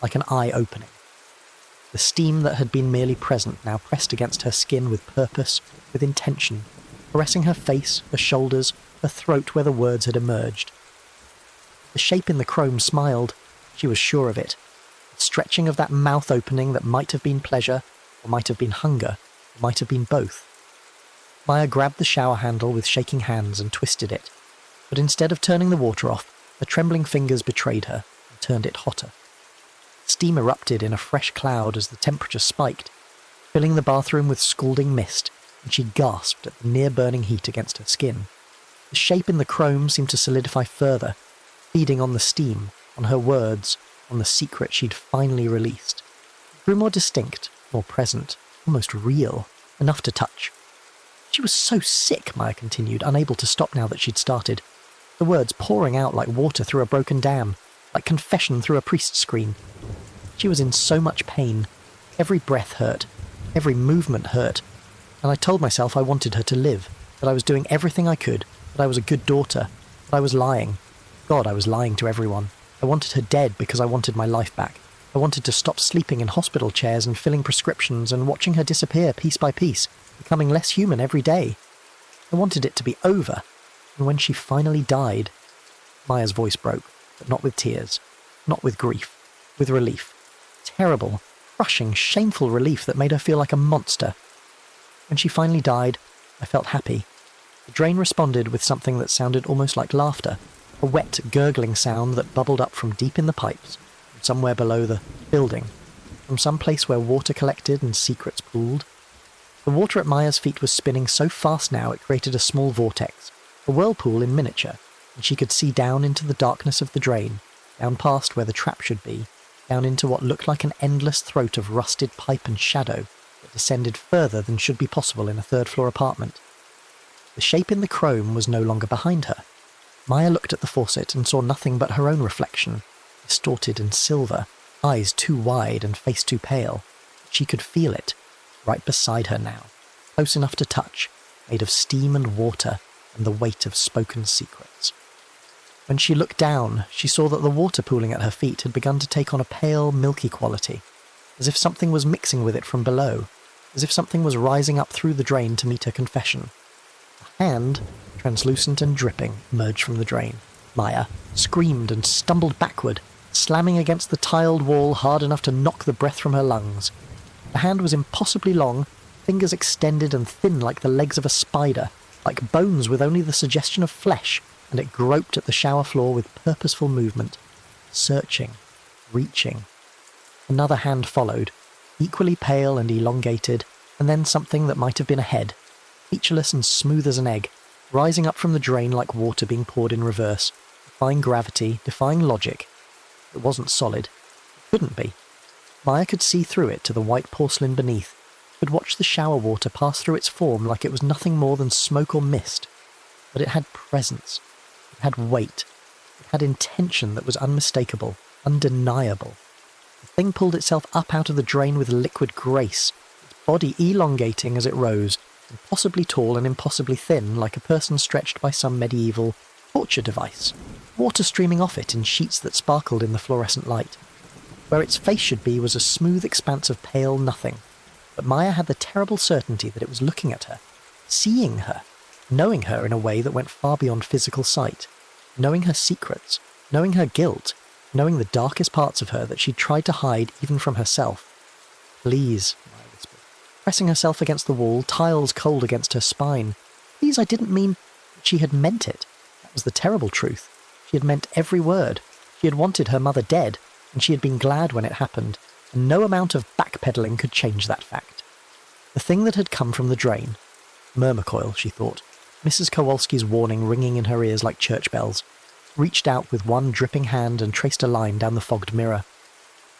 like an eye opening. The steam that had been merely present now pressed against her skin with purpose, with intention, caressing her face, her shoulders, her throat where the words had emerged. The shape in the chrome smiled. She was sure of it. The stretching of that mouth opening that might have been pleasure, or might have been hunger, or might have been both. Maya grabbed the shower handle with shaking hands and twisted it, but instead of turning the water off, her trembling fingers betrayed her and turned it hotter. Steam erupted in a fresh cloud as the temperature spiked, filling the bathroom with scalding mist, and she gasped at the near-burning heat against her skin. The shape in the chrome seemed to solidify further, feeding on the steam, on her words, on the secret she'd finally released. It grew more distinct, more present, almost real, enough to touch. She was so sick, Maya continued, unable to stop now that she'd started. The words pouring out like water through a broken dam, like confession through a priest's screen. She was in so much pain. Every breath hurt. Every movement hurt. And I told myself I wanted her to live, that I was doing everything I could, that I was a good daughter, that I was lying. God, I was lying to everyone. I wanted her dead because I wanted my life back. I wanted to stop sleeping in hospital chairs and filling prescriptions and watching her disappear piece by piece, becoming less human every day. I wanted it to be over. And when she finally died, Maya's voice broke, but not with tears, not with grief, with relief. Terrible, crushing, shameful relief that made her feel like a monster. When she finally died, I felt happy. The drain responded with something that sounded almost like laughter, a wet, gurgling sound that bubbled up from deep in the pipes, from somewhere below the building, from some place where water collected and secrets pooled. The water at Maya's feet was spinning so fast now it created a small vortex, a whirlpool in miniature, and she could see down into the darkness of the drain, down past where the trap should be, down into what looked like an endless throat of rusted pipe and shadow that descended further than should be possible in a third-floor apartment. The shape in the chrome was no longer behind her. Maya looked at the faucet and saw nothing but her own reflection, distorted in silver, eyes too wide and face too pale. She could feel it, right beside her now, close enough to touch, made of steam and water and the weight of spoken secrets. When she looked down, she saw that the water pooling at her feet had begun to take on a pale, milky quality, as if something was mixing with it from below, as if something was rising up through the drain to meet her confession. A hand, translucent and dripping, emerged from the drain. Maya screamed and stumbled backward, slamming against the tiled wall hard enough to knock the breath from her lungs. The hand was impossibly long, fingers extended and thin like the legs of a spider, like bones with only the suggestion of flesh, and it groped at the shower floor with purposeful movement, searching, reaching. Another hand followed, equally pale and elongated, and then something that might have been a head, featureless and smooth as an egg, rising up from the drain like water being poured in reverse, defying gravity, defying logic. It wasn't solid. It couldn't be. Maya could see through it to the white porcelain beneath, could watch the shower water pass through its form like it was nothing more than smoke or mist. But it had presence. It had weight. It had intention that was unmistakable, undeniable. The thing pulled itself up out of the drain with liquid grace, its body elongating as it rose, impossibly tall and impossibly thin, like a person stretched by some medieval torture device, water streaming off it in sheets that sparkled in the fluorescent light. Where its face should be was a smooth expanse of pale nothing, but Maya had the terrible certainty that it was looking at her, seeing her, knowing her in a way that went far beyond physical sight, knowing her secrets, knowing her guilt, knowing the darkest parts of her that she'd tried to hide even from herself. "Please," Maya whispered, pressing herself against the wall, tiles cold against her spine. "Please, I didn't mean..." But she had meant it. That was the terrible truth. She had meant every word. She had wanted her mother dead, and she had been glad when it happened, and no amount of backpedaling could change that fact. The thing that had come from the drain, Myrmecoil, she thought, Mrs. Kowalski's warning ringing in her ears like church bells, reached out with one dripping hand and traced a line down the fogged mirror.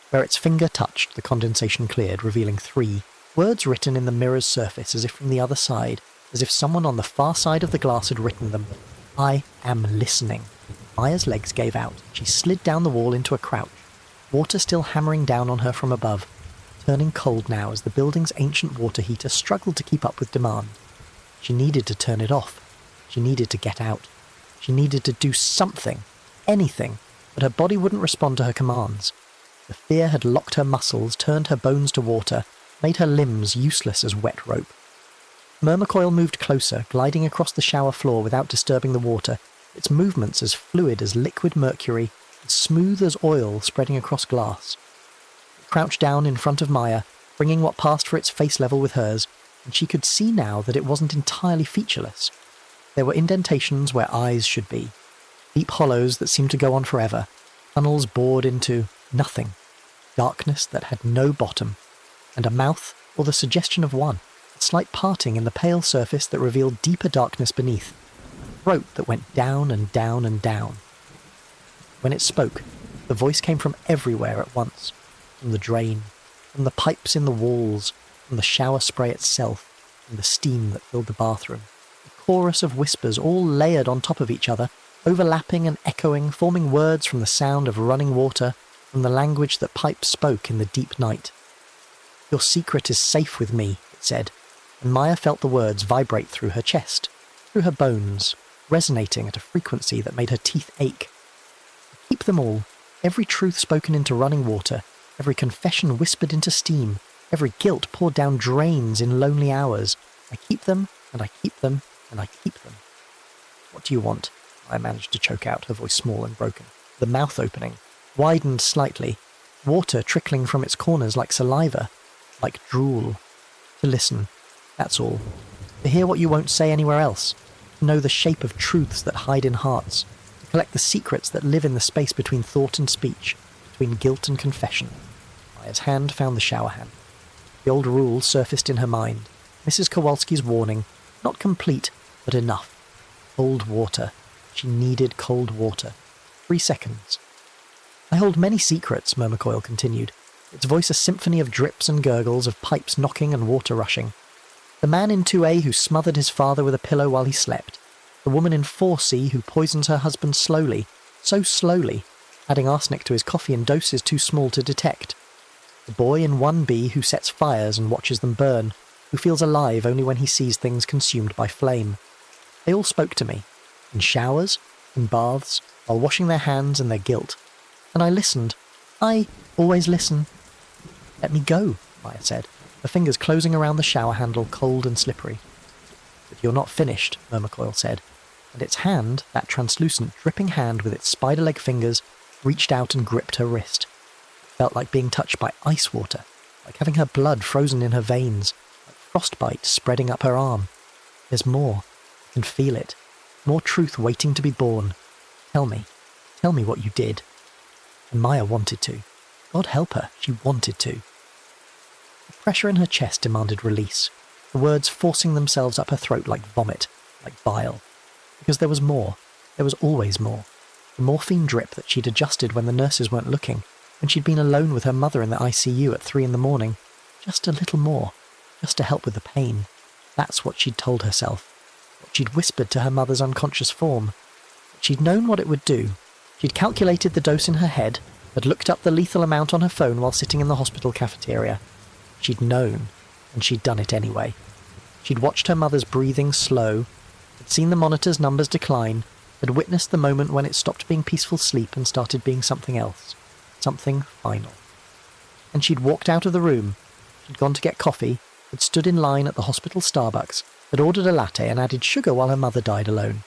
Where its finger touched, the condensation cleared, revealing 3 words written in the mirror's surface as if from the other side, as if someone on the far side of the glass had written them. "I am listening." Maya's legs gave out. She slid down the wall into a crouch, water still hammering down on her from above, turning cold now as the building's ancient water heater struggled to keep up with demand. She needed to turn it off. She needed to get out. She needed to do something, anything, but her body wouldn't respond to her commands. The fear had locked her muscles, turned her bones to water, made her limbs useless as wet rope. Mermacoil moved closer, gliding across the shower floor without disturbing the water, its movements as fluid as liquid mercury, as smooth as oil spreading across glass. It crouched down in front of Maya, bringing what passed for its face level with hers, and she could see now that it wasn't entirely featureless. There were indentations where eyes should be, deep hollows that seemed to go on forever, tunnels bored into nothing, darkness that had no bottom, and a mouth, or the suggestion of one, a slight parting in the pale surface that revealed deeper darkness beneath, a throat that went down and down and down. When it spoke, the voice came from everywhere at once, from the drain, from the pipes in the walls, from the shower spray itself, from the steam that filled the bathroom. A chorus of whispers all layered on top of each other, overlapping and echoing, forming words from the sound of running water, from the language that pipes spoke in the deep night. "Your secret is safe with me," it said, and Maya felt the words vibrate through her chest, through her bones, resonating at a frequency that made her teeth ache. Keep them all, every truth spoken into running water, every confession whispered into steam, every guilt poured down drains in lonely hours. I keep them, and I keep them, and I keep them. "What do you want?" I managed to choke out, her voice small and broken. The mouth opening, widened slightly, water trickling from its corners like saliva, like drool. To listen, that's all. To hear what you won't say anywhere else. To know the shape of truths that hide in hearts. To collect the secrets that live in the space between thought and speech, between guilt and confession. Maya's hand found the shower handle. The old rule surfaced in her mind. Mrs. Kowalski's warning, not complete, but enough. Cold water. She needed cold water. 3 seconds. "I hold many secrets," Mermacoil continued, its voice a symphony of drips and gurgles, of pipes knocking and water rushing. "The man in 2A who smothered his father with a pillow while he slept. The woman in 4C who poisons her husband slowly, so slowly, adding arsenic to his coffee in doses too small to detect. The boy in 1B who sets fires and watches them burn, who feels alive only when he sees things consumed by flame. They all spoke to me, in showers, in baths, while washing their hands in their guilt. And I listened. I always listen." "Let me go," Maya said, her fingers closing around the shower handle, cold and slippery. "But you're not finished," Mermacoil said, and its hand, that translucent, dripping hand with its spider-leg fingers, reached out and gripped her wrist. It felt like being touched by ice water, like having her blood frozen in her veins, like frostbite spreading up her arm. "There's more. I can feel it. More truth waiting to be born. Tell me what you did." And Maya wanted to. God help her, she wanted to. The pressure in her chest demanded release, the words forcing themselves up her throat like vomit, like bile. Because there was more. There was always more. The morphine drip that she'd adjusted when the nurses weren't looking, when she'd been alone with her mother in the ICU at 3 a.m. Just a little more. Just to help with the pain. That's what she'd told herself. What she'd whispered to her mother's unconscious form. She'd known what it would do. She'd calculated the dose in her head, had looked up the lethal amount on her phone while sitting in the hospital cafeteria. She'd known, and she'd done it anyway. She'd watched her mother's breathing slow, had seen the monitor's numbers decline, had witnessed the moment when it stopped being peaceful sleep and started being something else. Something final. And she'd walked out of the room. She'd gone to get coffee, had stood in line at the hospital Starbucks, had ordered a latte and added sugar while her mother died alone.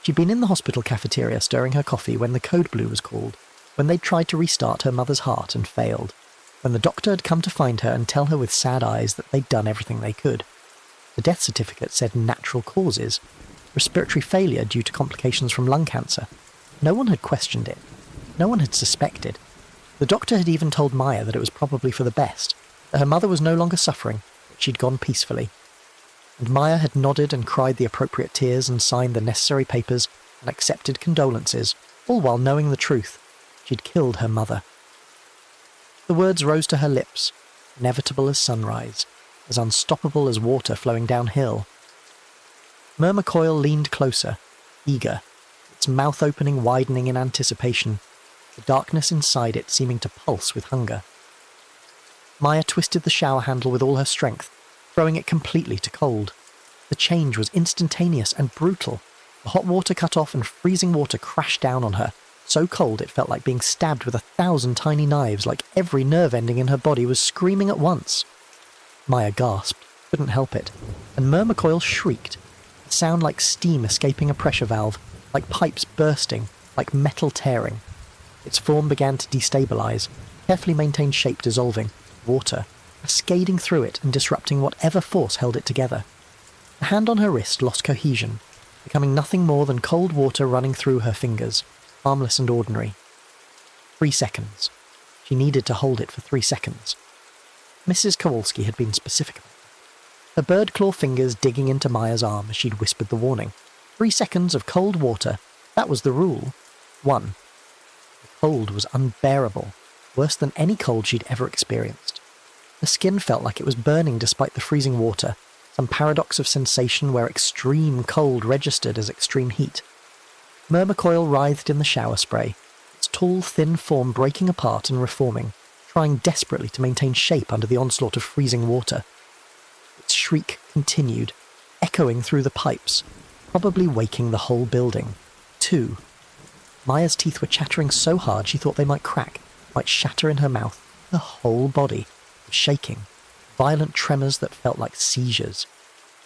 She'd been in the hospital cafeteria stirring her coffee when the code blue was called, when they'd tried to restart her mother's heart and failed, when the doctor had come to find her and tell her with sad eyes that they'd done everything they could. The death certificate said natural causes, respiratory failure due to complications from lung cancer. No one had questioned it. No one had suspected. The doctor had even told Maya that it was probably for the best, that her mother was no longer suffering, that she'd gone peacefully. And Maya had nodded and cried the appropriate tears and signed the necessary papers and accepted condolences, all while knowing the truth. She'd killed her mother. The words rose to her lips, inevitable as sunrise, as unstoppable as water flowing downhill. Mermacoil leaned closer, eager, its mouth opening widening in anticipation, the darkness inside it seeming to pulse with hunger. Maya twisted the shower handle with all her strength, throwing it completely to cold. The change was instantaneous and brutal. The hot water cut off and freezing water crashed down on her, so cold it felt like being stabbed with 1,000 tiny knives, like every nerve ending in her body was screaming at once. Maya gasped, couldn't help it, and Myrmecoil shrieked, a sound like steam escaping a pressure valve, like pipes bursting, like metal tearing. Its form began to destabilize, carefully maintained shape dissolving, water, cascading through it and disrupting whatever force held it together. The hand on her wrist lost cohesion, becoming nothing more than cold water running through her fingers, harmless and ordinary. 3 seconds. She needed to hold it for 3 seconds. Mrs. Kowalski had been specific about it. Her bird-claw fingers digging into Maya's arm as she'd whispered the warning. 3 seconds of cold water, that was the rule. 1. The cold was unbearable, worse than any cold she'd ever experienced. Her skin felt like it was burning despite the freezing water, some paradox of sensation where extreme cold registered as extreme heat. Myrmecoil writhed in the shower spray, its tall, thin form breaking apart and reforming, trying desperately to maintain shape under the onslaught of freezing water. Its shriek continued, echoing through the pipes, probably waking the whole building. 2. Maya's teeth were chattering so hard she thought they might crack, might shatter in her mouth. Her whole body was shaking, violent tremors that felt like seizures.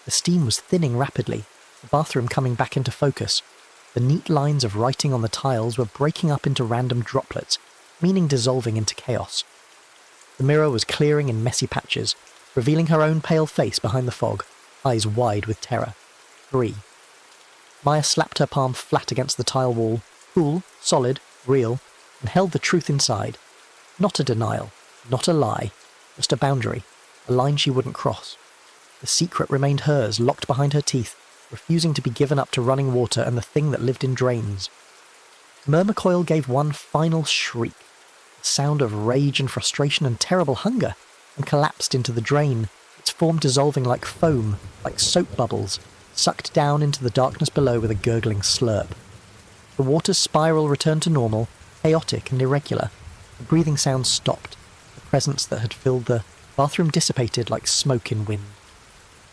The steam was thinning rapidly, the bathroom coming back into focus. The neat lines of writing on the tiles were breaking up into random droplets, meaning dissolving into chaos. The mirror was clearing in messy patches, revealing her own pale face behind the fog, eyes wide with terror. 3. Maya slapped her palm flat against the tile wall, cool, solid, real, and held the truth inside. Not a denial, not a lie, just a boundary, a line she wouldn't cross. The secret remained hers, locked behind her teeth, refusing to be given up to running water and the thing that lived in drains. Myrmecoil gave one final shriek, a sound of rage and frustration and terrible hunger, and collapsed into the drain, its form dissolving like foam, like soap bubbles, sucked down into the darkness below with a gurgling slurp. The water's spiral returned to normal, chaotic and irregular. The breathing sounds stopped. The presence that had filled the bathroom dissipated like smoke in wind.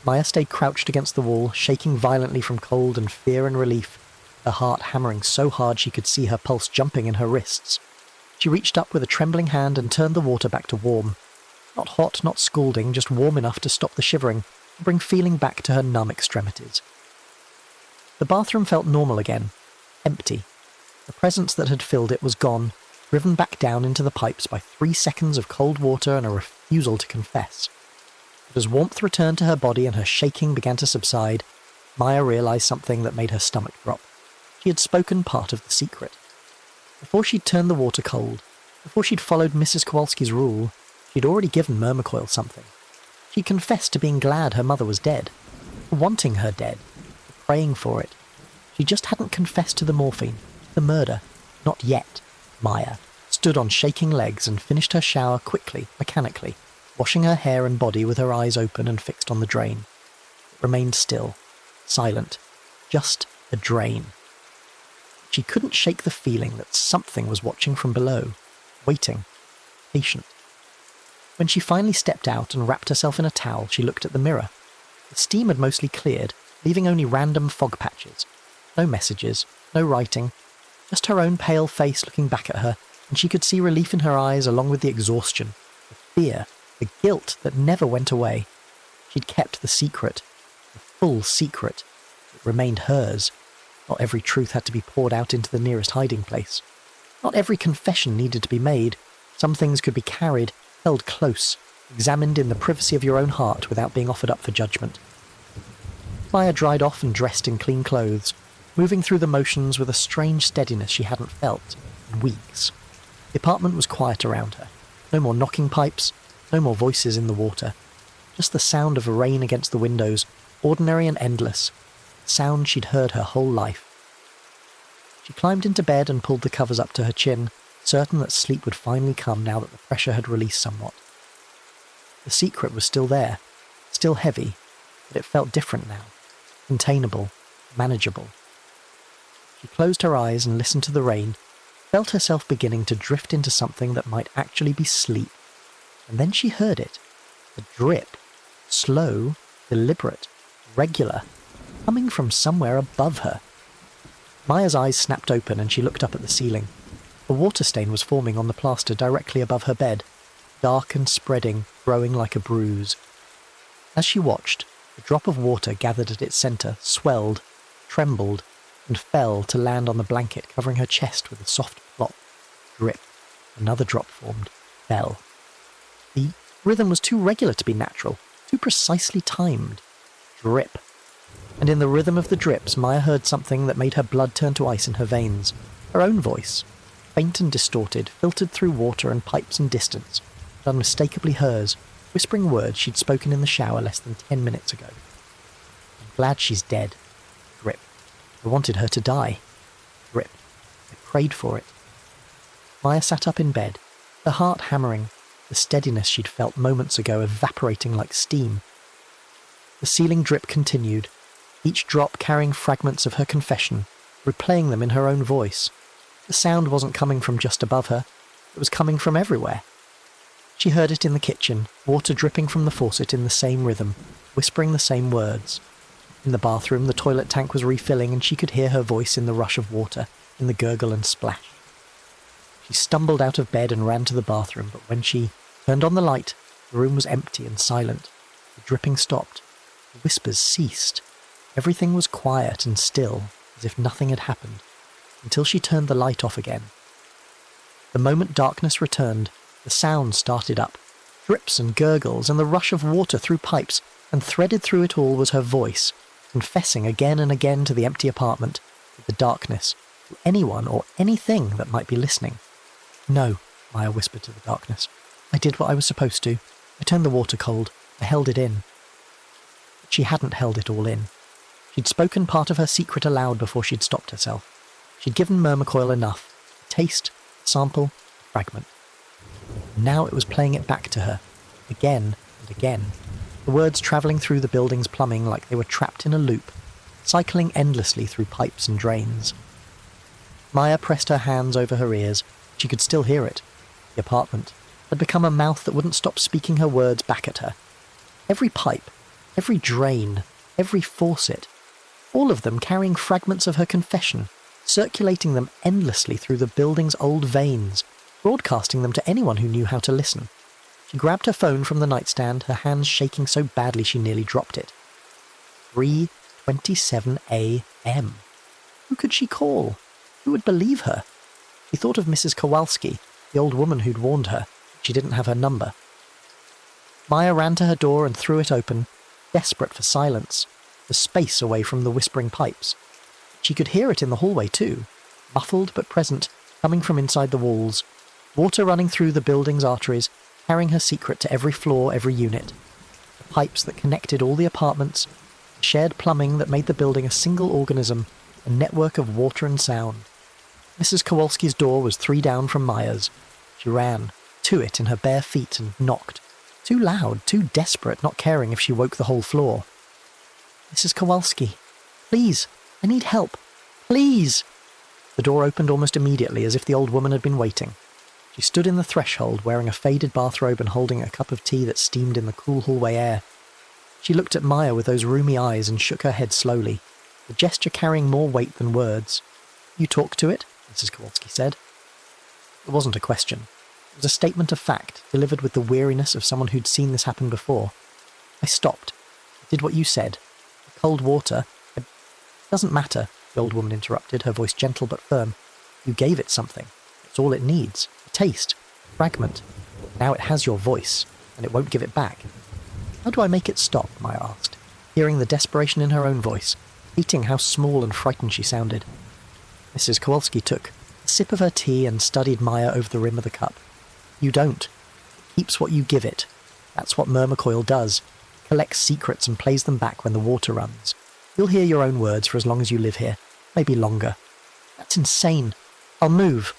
Maya stayed crouched against the wall, shaking violently from cold and fear and relief, her heart hammering so hard she could see her pulse jumping in her wrists. She reached up with a trembling hand and turned the water back to warm. Not hot, not scalding, just warm enough to stop the shivering, and bring feeling back to her numb extremities. The bathroom felt normal again, empty. The presence that had filled it was gone, driven back down into the pipes by 3 seconds of cold water and a refusal to confess. But as warmth returned to her body and her shaking began to subside, Maya realized something that made her stomach drop. She had spoken part of the secret. Before she'd turned the water cold, before she'd followed Mrs. Kowalski's rule, she'd already given Myrmecoil something. She'd confessed to being glad her mother was dead, for wanting her dead, for praying for it. She just hadn't confessed to the morphine, the murder. Not yet. Maya stood on shaking legs and finished her shower quickly, mechanically, washing her hair and body with her eyes open and fixed on the drain. It remained still, silent, just a drain. She couldn't shake the feeling that something was watching from below, waiting, patient. When she finally stepped out and wrapped herself in a towel, she looked at the mirror. The steam had mostly cleared, leaving only random fog patches. No messages, no writing, just her own pale face looking back at her, and she could see relief in her eyes along with the exhaustion, the fear, the guilt that never went away. She'd kept the secret, the full secret. It remained hers. Not every truth had to be poured out into the nearest hiding place. Not every confession needed to be made. Some things could be carried, held close, examined in the privacy of your own heart without being offered up for judgment. Maya dried off and dressed in clean clothes, moving through the motions with a strange steadiness she hadn't felt in weeks. The apartment was quiet around her. No more knocking pipes, no more voices in the water. Just the sound of rain against the windows, ordinary and endless. Sound she'd heard her whole life. She climbed into bed and pulled the covers up to her chin, certain that sleep would finally come now that the pressure had released somewhat. The secret was still there, still heavy, but it felt different now, containable, manageable. She closed her eyes and listened to the rain, felt herself beginning to drift into something that might actually be sleep. And then she heard it, a drip, slow, deliberate, regular, coming from somewhere above her. Maya's eyes snapped open and she looked up at the ceiling. A water stain was forming on the plaster directly above her bed, dark and spreading, growing like a bruise. As she watched, a drop of water gathered at its centre, swelled, trembled, and fell to land on the blanket covering her chest with a soft plop. Drip. Another drop formed, fell. The rhythm was too regular to be natural, too precisely timed. Drip. And in the rhythm of the drips, Maya heard something that made her blood turn to ice in her veins. Her own voice, faint and distorted, filtered through water and pipes and distance, but unmistakably hers, whispering words she'd spoken in the shower less than 10 minutes ago. I'm glad she's dead. Drip. I wanted her to die. Drip. I prayed for it. Maya sat up in bed, her heart hammering, the steadiness she'd felt moments ago evaporating like steam. The ceiling drip continued, each drop carrying fragments of her confession, replaying them in her own voice. The sound wasn't coming from just above her, it was coming from everywhere. She heard it in the kitchen, water dripping from the faucet in the same rhythm, whispering the same words. In the bathroom, the toilet tank was refilling and she could hear her voice in the rush of water, in the gurgle and splash. She stumbled out of bed and ran to the bathroom, but when she turned on the light, the room was empty and silent. The dripping stopped. The whispers ceased. Everything was quiet and still, as if nothing had happened, until she turned the light off again. The moment darkness returned, the sound started up, drips and gurgles and the rush of water through pipes, and threaded through it all was her voice, confessing again and again to the empty apartment, to the darkness, to anyone or anything that might be listening. No, Maya whispered to the darkness. I did what I was supposed to. I turned the water cold. I held it in. But she hadn't held it all in. She'd spoken part of her secret aloud before she'd stopped herself. She'd given Myrmecoil enough. A taste, a sample, a fragment. And now it was playing it back to her, again and again, the words travelling through the building's plumbing like they were trapped in a loop, cycling endlessly through pipes and drains. Maya pressed her hands over her ears. She could still hear it. The apartment had become a mouth that wouldn't stop speaking her words back at her. Every pipe, every drain, every faucet, all of them carrying fragments of her confession, circulating them endlessly through the building's old veins, broadcasting them to anyone who knew how to listen. She grabbed her phone from the nightstand, her hands shaking so badly she nearly dropped it. 3:27 a.m. Who could she call? Who would believe her? She thought of Mrs. Kowalski, the old woman who'd warned her. She didn't have her number. Maya ran to her door and threw it open, desperate for silence, for space away from the whispering pipes. She could hear it in the hallway too, muffled but present, coming from inside the walls, water running through the building's arteries, carrying her secret to every floor, every unit. The pipes that connected all the apartments, the shared plumbing that made the building a single organism, a network of water and sound. Mrs. Kowalski's door was 3 down from Maya's. She ran to it in her bare feet and knocked. Too loud, too desperate, not caring if she woke the whole floor. Mrs. Kowalski, please, I need help. Please! The door opened almost immediately, as if the old woman had been waiting. She stood in the threshold, wearing a faded bathrobe and holding a cup of tea that steamed in the cool hallway air. She looked at Maya with those rheumy eyes and shook her head slowly, the gesture carrying more weight than words. You talk to it? Mrs. Kowalski said. It wasn't a question. It was a statement of fact, delivered with the weariness of someone who'd seen this happen before. I stopped. I did what you said. The cold water. It doesn't matter, the old woman interrupted, her voice gentle but firm. You gave it something. It's all it needs. A taste. A fragment. Now it has your voice, and it won't give it back. How do I make it stop? Maya asked, hearing the desperation in her own voice, hating how small and frightened she sounded. Mrs. Kowalski took a sip of her tea and studied Maya over the rim of the cup. You don't. It keeps what you give it. That's what Myrmecoil does. It collects secrets and plays them back when the water runs. You'll hear your own words for as long as you live here. Maybe longer. That's insane. I'll move.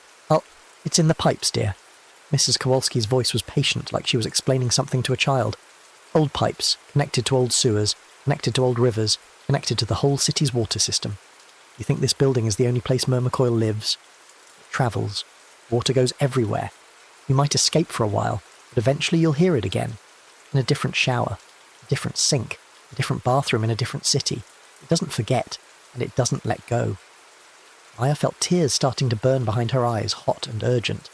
It's in the pipes, dear. Mrs. Kowalski's voice was patient, like she was explaining something to a child. Old pipes, connected to old sewers, connected to old rivers, connected to the whole city's water system. You think this building is the only place Myrmecoil lives? It travels. Water goes everywhere. You might escape for a while, but eventually you'll hear it again. In a different shower, a different sink, a different bathroom in a different city. It doesn't forget, and it doesn't let go. Maya felt tears starting to burn behind her eyes, hot and urgent.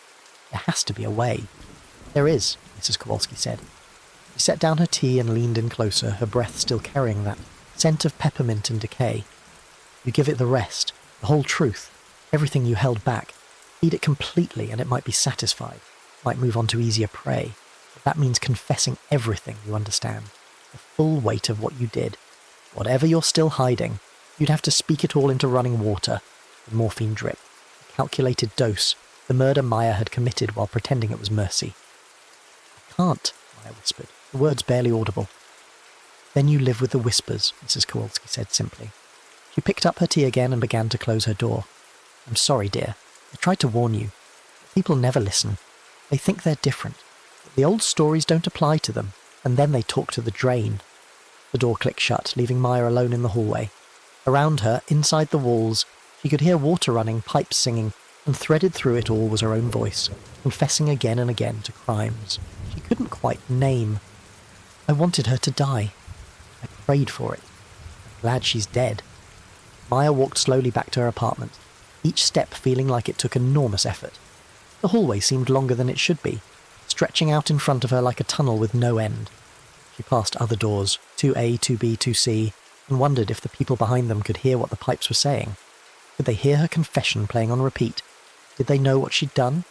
There has to be a way. There is, Mrs. Kowalski said. She set down her tea and leaned in closer, her breath still carrying that scent of peppermint and decay. You give it the rest, the whole truth, everything you held back. Feed it completely and it might be satisfied, might move on to easier prey. But that means confessing everything, you understand. The full weight of what you did. Whatever you're still hiding, you'd have to speak it all into running water. The morphine drip, the calculated dose, the murder Maya had committed while pretending it was mercy. I can't, Maya whispered, the words barely audible. Then you live with the whispers, Mrs. Kowalski said simply. She picked up her tea again and began to close her door. I'm sorry, dear. I tried to warn you. People never listen. They think they're different. But the old stories don't apply to them, and then they talk to the drain. The door clicked shut, leaving Maya alone in the hallway. Around her, inside the walls, she could hear water running, pipes singing, and threaded through it all was her own voice, confessing again and again to crimes she couldn't quite name. I wanted her to die. I prayed for it. I'm glad she's dead. Maya walked slowly back to her apartment, each step feeling like it took enormous effort. The hallway seemed longer than it should be, stretching out in front of her like a tunnel with no end. She passed other doors, 2A, 2B, 2C, and wondered if the people behind them could hear what the pipes were saying. Could they hear her confession playing on repeat? Did they know what she'd done?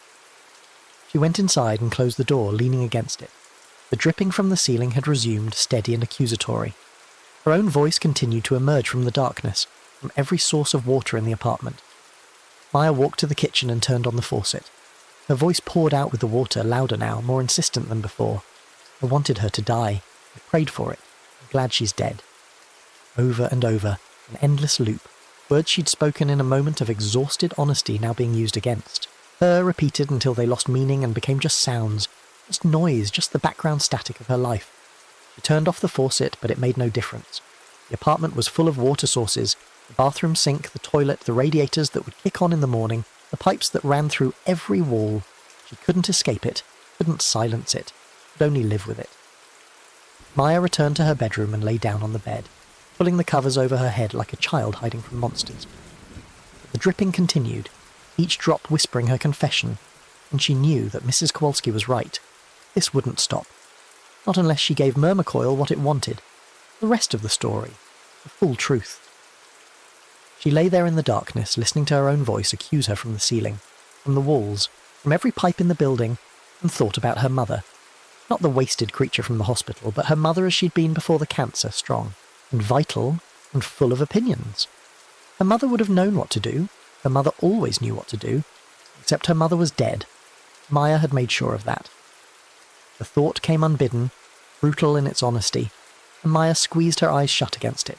She went inside and closed the door, leaning against it. The dripping from the ceiling had resumed, steady and accusatory. Her own voice continued to emerge from the darkness, from every source of water in the apartment. Maya walked to the kitchen and turned on the faucet. Her voice poured out with the water, louder now, more insistent than before. I wanted her to die. I prayed for it. I'm glad she's dead. Over and over, an endless loop. Words she'd spoken in a moment of exhausted honesty now being used against. Her repeated until they lost meaning and became just sounds, just noise, just the background static of her life. She turned off the faucet, but it made no difference. The apartment was full of water sources, the bathroom sink, the toilet, the radiators that would kick on in the morning, the pipes that ran through every wall. She couldn't escape it, couldn't silence it, could only live with it. Maya returned to her bedroom and lay down on the bed, pulling the covers over her head like a child hiding from monsters. But the dripping continued, each drop whispering her confession, and she knew that Mrs. Kowalski was right. This wouldn't stop. Not unless she gave Myrmecoil what it wanted. The rest of the story. The full truth. She lay there in the darkness, listening to her own voice accuse her from the ceiling, from the walls, from every pipe in the building, and thought about her mother. Not the wasted creature from the hospital, but her mother as she'd been before the cancer, strong, and vital, and full of opinions. Her mother would have known what to do. Her mother always knew what to do. Except her mother was dead. Maya had made sure of that. The thought came unbidden, brutal in its honesty, and Maya squeezed her eyes shut against it.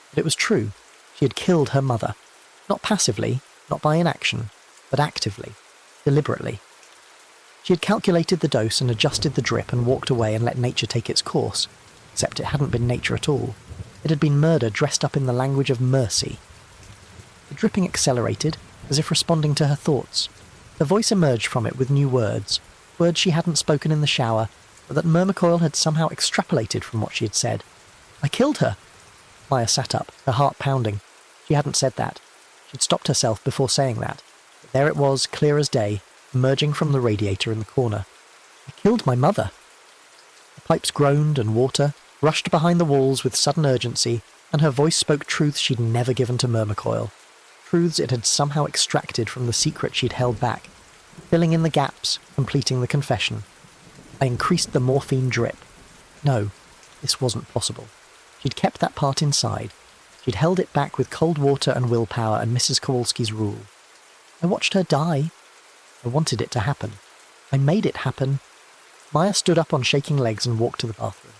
But it was true. She had killed her mother. Not passively, not by inaction, but actively, deliberately. She had calculated the dose and adjusted the drip and walked away and let nature take its course. Except it hadn't been nature at all. It had been murder dressed up in the language of mercy. The dripping accelerated, as if responding to her thoughts. Her voice emerged from it with new words, words she hadn't spoken in the shower, but that Myrmecoil had somehow extrapolated from what she had said. I killed her! Maya sat up, her heart pounding. She hadn't said that. She'd stopped herself before saying that. But there it was, clear as day, emerging from the radiator in the corner. I killed my mother! The pipes groaned and water rushed behind the walls with sudden urgency, and her voice spoke truths she'd never given to Myrmecoil. Truths it had somehow extracted from the secret she'd held back, filling in the gaps, completing the confession. I increased the morphine drip. No, this wasn't possible. She'd kept that part inside. She'd held it back with cold water and willpower and Mrs. Kowalski's rule. I watched her die. I wanted it to happen. I made it happen. Maya stood up on shaking legs and walked to the bathroom.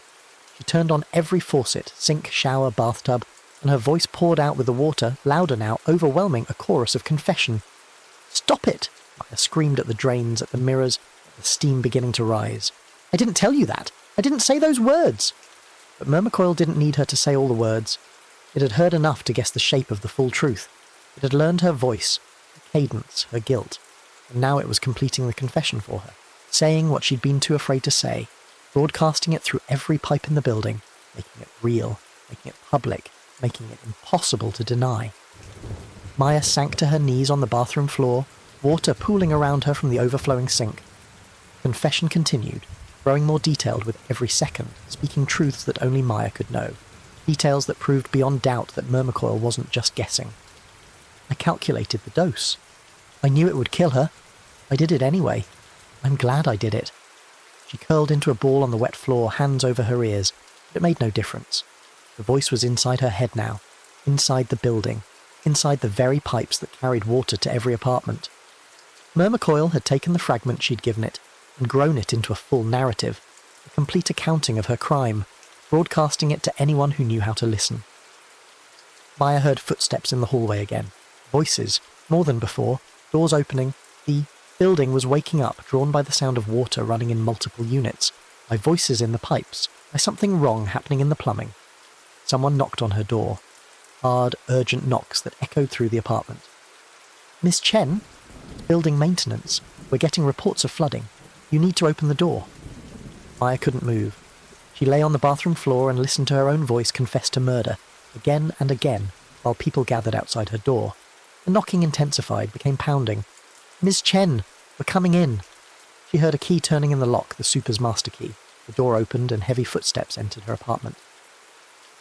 She turned on every faucet, sink, shower, bathtub, and her voice poured out with the water, louder now, overwhelming a chorus of confession. Stop it! Maya screamed at the drains, at the mirrors, at the steam beginning to rise. I didn't tell you that! I didn't say those words! But Myrmecoil didn't need her to say all the words. It had heard enough to guess the shape of the full truth. It had learned her voice, her cadence, her guilt, and now it was completing the confession for her, saying what she'd been too afraid to say, broadcasting it through every pipe in the building, making it real, making it public, making it impossible to deny. Maya sank to her knees on the bathroom floor, water pooling around her from the overflowing sink. Confession continued, growing more detailed with every second, speaking truths that only Maya could know. Details that proved beyond doubt that Myrmecoil wasn't just guessing. I calculated the dose. I knew it would kill her. I did it anyway. I'm glad I did it. She curled into a ball on the wet floor, hands over her ears, but it made no difference. The voice was inside her head now, inside the building, inside the very pipes that carried water to every apartment. Myrmecoil had taken the fragment she'd given it and grown it into a full narrative, a complete accounting of her crime, broadcasting it to anyone who knew how to listen. Maya heard footsteps in the hallway again. Voices, more than before, doors opening. The building was waking up, drawn by the sound of water running in multiple units, by voices in the pipes, by something wrong happening in the plumbing. Someone knocked on her door. Hard, urgent knocks that echoed through the apartment. "Miss Chen? Building maintenance. We're getting reports of flooding. You need to open the door." Maya couldn't move. She lay on the bathroom floor and listened to her own voice confess to murder, again and again, while people gathered outside her door. The knocking intensified, became pounding. "Miss Chen, we're coming in." She heard a key turning in the lock, the super's master key. The door opened and heavy footsteps entered her apartment.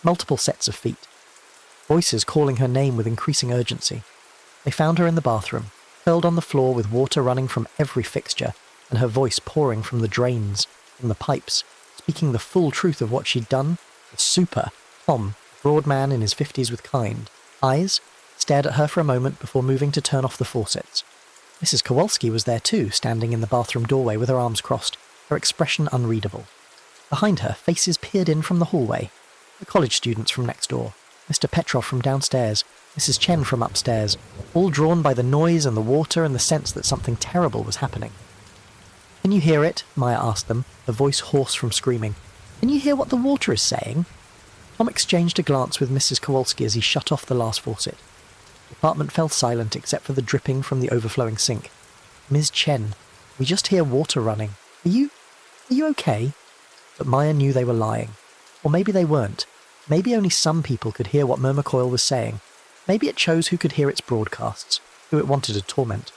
Multiple sets of feet. Voices calling her name with increasing urgency. They found her in the bathroom, curled on the floor with water running from every fixture, and her voice pouring from the drains, from the pipes, speaking the full truth of what she'd done. The super, Tom, broad man in his 50s with kind eyes, stared at her for a moment before moving to turn off the faucets. Mrs. Kowalski was there too, standing in the bathroom doorway with her arms crossed, her expression unreadable. Behind her, faces peered in from the hallway. The college students from next door, Mr. Petrov from downstairs, Mrs. Chen from upstairs, all drawn by the noise and the water and the sense that something terrible was happening. "Can you hear it?" Maya asked them, her voice hoarse from screaming. "Can you hear what the water is saying?" Tom exchanged a glance with Mrs. Kowalski as he shut off the last faucet. The apartment fell silent except for the dripping from the overflowing sink. "Ms. Chen, we just hear water running. Are you okay?" But Maya knew they were lying. Or maybe they weren't. Maybe only some people could hear what Myrmecoil was saying. Maybe it chose who could hear its broadcasts, who it wanted to torment.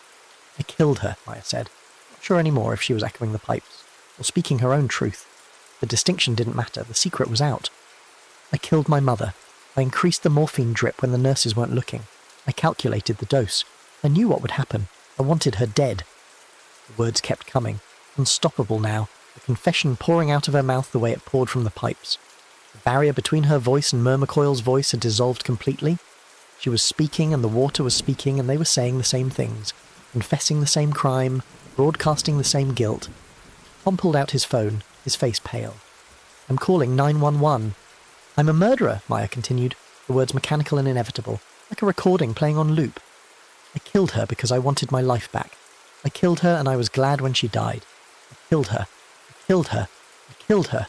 "I killed her," Maya said, not sure anymore if she was echoing the pipes, or speaking her own truth. The distinction didn't matter, the secret was out. "I killed my mother. I increased the morphine drip when the nurses weren't looking. I calculated the dose. I knew what would happen. I wanted her dead." The words kept coming, unstoppable now, the confession pouring out of her mouth the way it poured from the pipes. The barrier between her voice and Myrmecoil's voice had dissolved completely. She was speaking and the water was speaking and they were saying the same things, confessing the same crime, broadcasting the same guilt. Tom pulled out his phone, his face pale. "I'm calling 911. "I'm a murderer," Maya continued, the words mechanical and inevitable, like a recording playing on loop. "I killed her because I wanted my life back. I killed her and I was glad when she died. I killed her. I killed her. I killed her."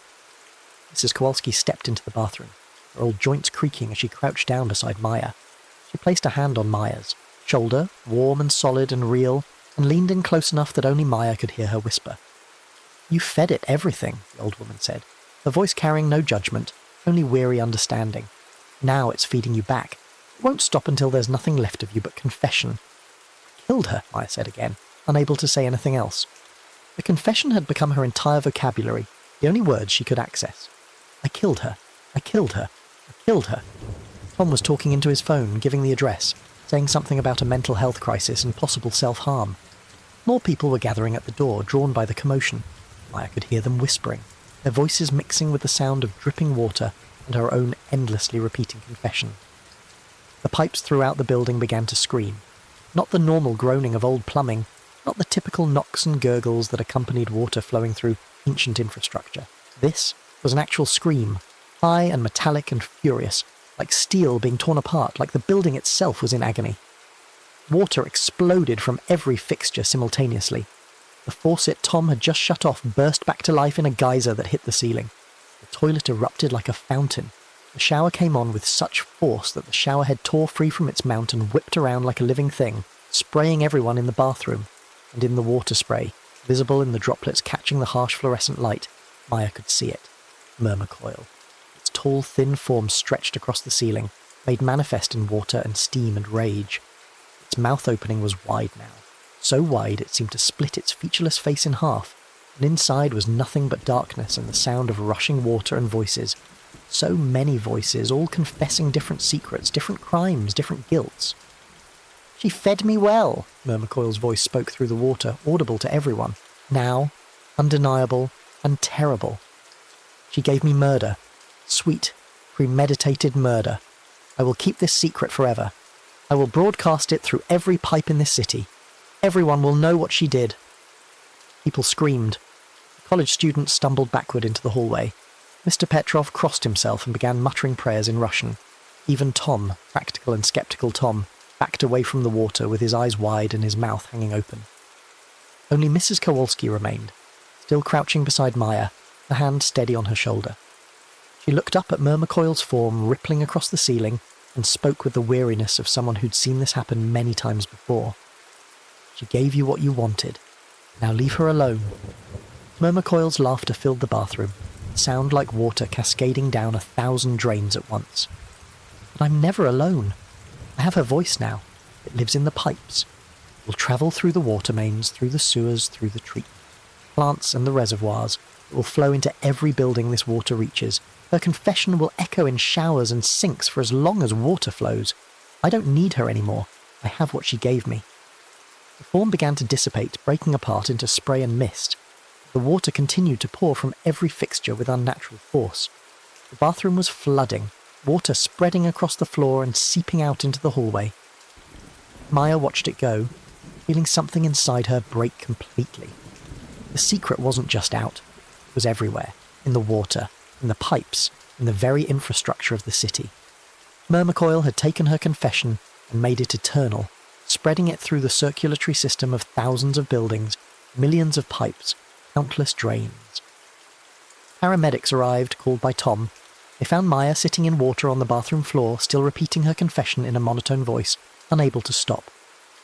Mrs. Kowalski stepped into the bathroom, her old joints creaking as she crouched down beside Maya. She placed a hand on Maya's, shoulder, warm and solid and real, and leaned in close enough that only Maya could hear her whisper. "You fed it everything," the old woman said, her voice carrying no judgment, only weary understanding. "Now it's feeding you back. It won't stop until there's nothing left of you but confession." "I killed her," Maya said again, unable to say anything else. The confession had become her entire vocabulary, the only words she could access. "I killed her. I killed her. I killed her." Tom was talking into his phone, giving the address, saying something about a mental health crisis and possible self-harm. More people were gathering at the door, drawn by the commotion. Maya could hear them whispering, their voices mixing with the sound of dripping water and her own endlessly repeating confession. The pipes throughout the building began to scream. Not the normal groaning of old plumbing, not the typical knocks and gurgles that accompanied water flowing through ancient infrastructure. This was an actual scream, high and metallic and furious, like steel being torn apart, like the building itself was in agony. Water exploded from every fixture simultaneously. The faucet Tom had just shut off burst back to life in a geyser that hit the ceiling. The toilet erupted like a fountain. The shower came on with such force that the showerhead tore free from its mount and whipped around like a living thing, spraying everyone in the bathroom, and in the water spray, visible in the droplets catching the harsh fluorescent light, Maya could see it. Myrmecoil. Its tall, thin form stretched across the ceiling, made manifest in water and steam and rage. Its mouth opening was wide now, so wide it seemed to split its featureless face in half, and inside was nothing but darkness and the sound of rushing water and voices. So many voices, all confessing different secrets, different crimes, different guilts. "She fed me well," Myrmecoil's voice spoke through the water, audible to everyone, now, undeniable, and terrible. "She gave me murder. Sweet, premeditated murder. I will keep this secret forever. I will broadcast it through every pipe in this city. Everyone will know what she did." People screamed. The college students stumbled backward into the hallway. Mr. Petrov crossed himself and began muttering prayers in Russian. Even Tom, practical and sceptical Tom, backed away from the water with his eyes wide and his mouth hanging open. Only Mrs. Kowalski remained, still crouching beside Maya, her hand steady on her shoulder. She looked up at Myrmecoil's form rippling across the ceiling and spoke with the weariness of someone who'd seen this happen many times before. "She gave you what you wanted. Now leave her alone." Myrmecoil's laughter filled the bathroom, a sound like water cascading down 1,000 drains at once. "But I'm never alone. I have her voice now. It lives in the pipes. It will travel through the water mains, through the sewers, through the treatment plants and the reservoirs. It will flow into every building this water reaches. Her confession will echo in showers and sinks for as long as water flows. I don't need her anymore. I have what she gave me." The form began to dissipate, breaking apart into spray and mist. The water continued to pour from every fixture with unnatural force. The bathroom was flooding, water spreading across the floor and seeping out into the hallway. Maya watched it go, feeling something inside her break completely. The secret wasn't just out. It was everywhere, in the water, in the pipes, in the very infrastructure of the city. Myrmecoil had taken her confession and made it eternal, spreading it through the circulatory system of thousands of buildings, millions of pipes, countless drains. Paramedics arrived, called by Tom. They found Maya sitting in water on the bathroom floor, still repeating her confession in a monotone voice, unable to stop.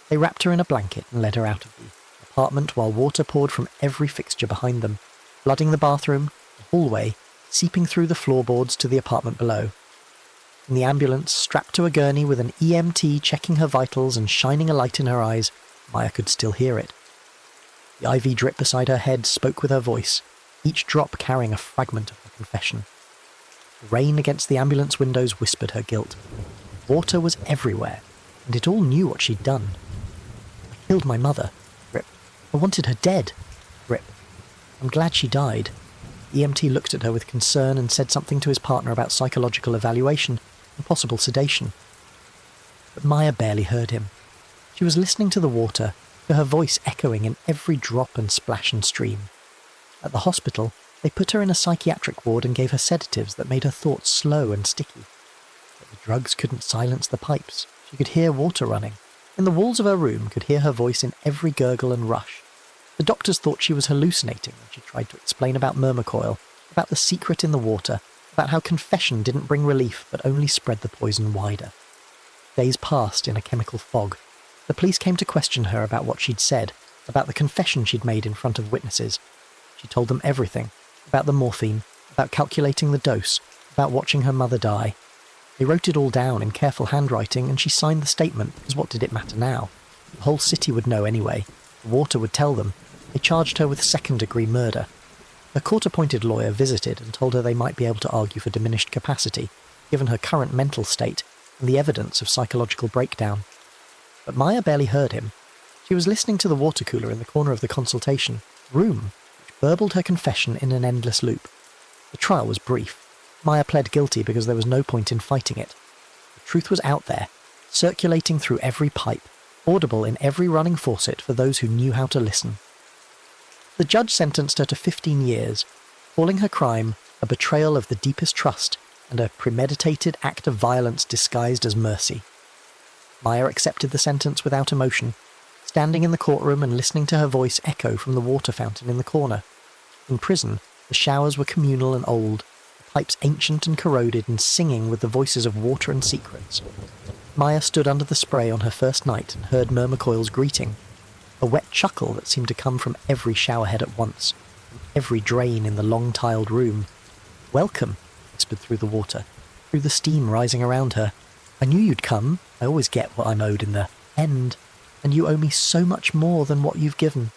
They wrapped her in a blanket and led her out of the apartment while water poured from every fixture behind them, flooding the bathroom, the hallway, seeping through the floorboards to the apartment below. In the ambulance, strapped to a gurney with an EMT checking her vitals and shining a light in her eyes, Maya could still hear it. The IV drip beside her head spoke with her voice, each drop carrying a fragment of her confession. The rain against the ambulance windows whispered her guilt. Water was everywhere, and it all knew what she'd done. "I killed my mother," Rip. "I wanted her dead," Rip. "I'm glad she died." The EMT looked at her with concern and said something to his partner about psychological evaluation and possible sedation. But Maya barely heard him. She was listening to the water, to her voice echoing in every drop and splash and stream. At the hospital, they put her in a psychiatric ward and gave her sedatives that made her thoughts slow and sticky. But the drugs couldn't silence the pipes. She could hear water running. In the walls of her room could hear her voice in every gurgle and rush. The doctors thought she was hallucinating when she tried to explain about Myrmecoil, about the secret in the water, about how confession didn't bring relief but only spread the poison wider. Days passed in a chemical fog. The police came to question her about what she'd said, about the confession she'd made in front of witnesses. She told them everything, about the morphine, about calculating the dose, about watching her mother die. They wrote it all down in careful handwriting and she signed the statement because what did it matter now? The whole city would know anyway. The water would tell them. They charged her with second-degree murder. Her court-appointed lawyer visited and told her they might be able to argue for diminished capacity, given her current mental state and the evidence of psychological breakdown. But Maya barely heard him. She was listening to the water cooler in the corner of the consultation room, which burbled her confession in an endless loop. The trial was brief. Maya pled guilty because there was no point in fighting it. The truth was out there, circulating through every pipe, audible in every running faucet for those who knew how to listen. The judge sentenced her to 15 years, calling her crime a betrayal of the deepest trust and a premeditated act of violence disguised as mercy. Maya accepted the sentence without emotion, standing in the courtroom and listening to her voice echo from the water fountain in the corner. In prison, the showers were communal and old, the pipes ancient and corroded and singing with the voices of water and secrets. Maya stood under the spray on her first night and heard Myrmecoil's greeting, a wet chuckle that seemed to come from every showerhead at once, from every drain in the long-tiled room. "Welcome," whispered through the water, through the steam rising around her. "I knew you'd come. I always get what I'm owed in the end." and you owe me so much more than what you've given."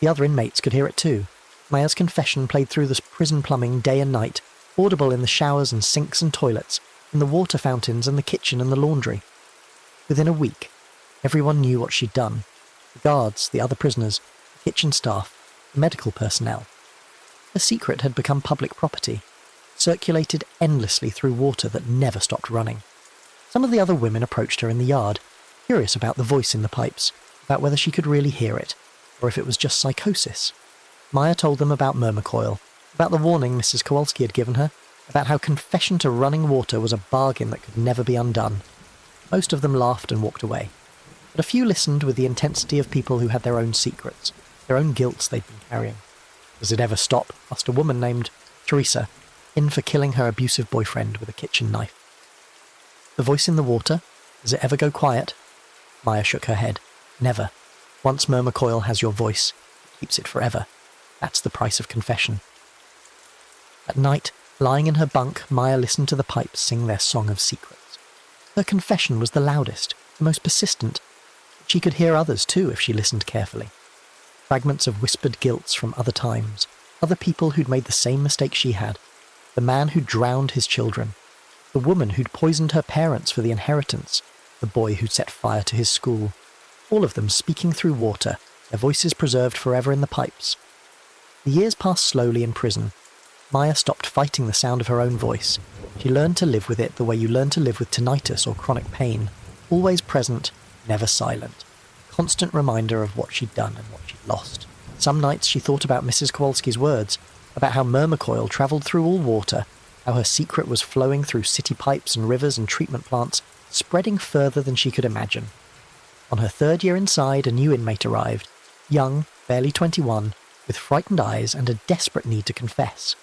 The other inmates could hear it too. Maya's confession played through the prison plumbing day and night, audible in the showers and sinks and toilets, in the water fountains and the kitchen and the laundry. Within a week, everyone knew what she'd done. The guards, the other prisoners, the kitchen staff, the medical personnel. Her secret had become public property, circulated endlessly through water that never stopped running. Some of the other women approached her in the yard, curious about the voice in the pipes, about whether she could really hear it, or if it was just psychosis. Maya told them about Myrmecoil, about the warning Mrs. Kowalski had given her, about how confession to running water was a bargain that could never be undone. Most of them laughed and walked away, but a few listened with the intensity of people who had their own secrets, their own guilts they'd been carrying. Does it ever stop? Asked a woman named Teresa, in for killing her abusive boyfriend with a kitchen knife. The voice in the water? Does it ever go quiet? Maya shook her head. Never. Once Myrmecoil has your voice, it keeps it forever. That's the price of confession. At night, lying in her bunk, Maya listened to the pipes sing their song of secrets. Her confession was the loudest, the most persistent. But she could hear others too if she listened carefully. Fragments of whispered guilts from other times, other people who'd made the same mistake she had, the man who'd drowned his children, the woman who'd poisoned her parents for the inheritance, the boy who'd set fire to his school, all of them speaking through water, their voices preserved forever in the pipes. The years passed slowly in prison. Maya stopped fighting the sound of her own voice. She learned to live with it the way you learn to live with tinnitus or chronic pain, always present, never silent. Constant reminder of what she'd done and what she'd lost. Some nights she thought about Mrs. Kowalski's words, about how Myrmecoil travelled through all water, how her secret was flowing through city pipes and rivers and treatment plants, spreading further than she could imagine. On her third year inside, a new inmate arrived, young, barely 21, with frightened eyes and a desperate need to confess.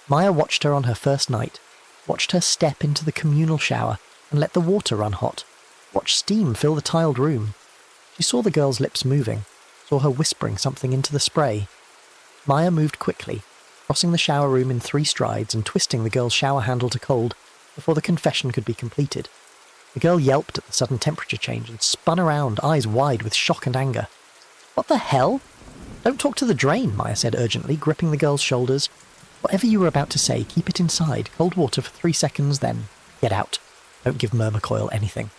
Maya watched her on her first night, watched her step into the communal shower and let the water run hot, watched steam fill the tiled room. She saw the girl's lips moving, saw her whispering something into the spray. Maya moved quickly, crossing the shower room in 3 strides and twisting the girl's shower handle to cold before the confession could be completed. The girl yelped at the sudden temperature change and spun around, eyes wide with shock and anger. "What the hell?" "Don't talk to the drain," Maya said urgently, gripping the girl's shoulders. "Whatever you were about to say, keep it inside. Cold water for 3 seconds, then get out. Don't give Myrmecoil anything."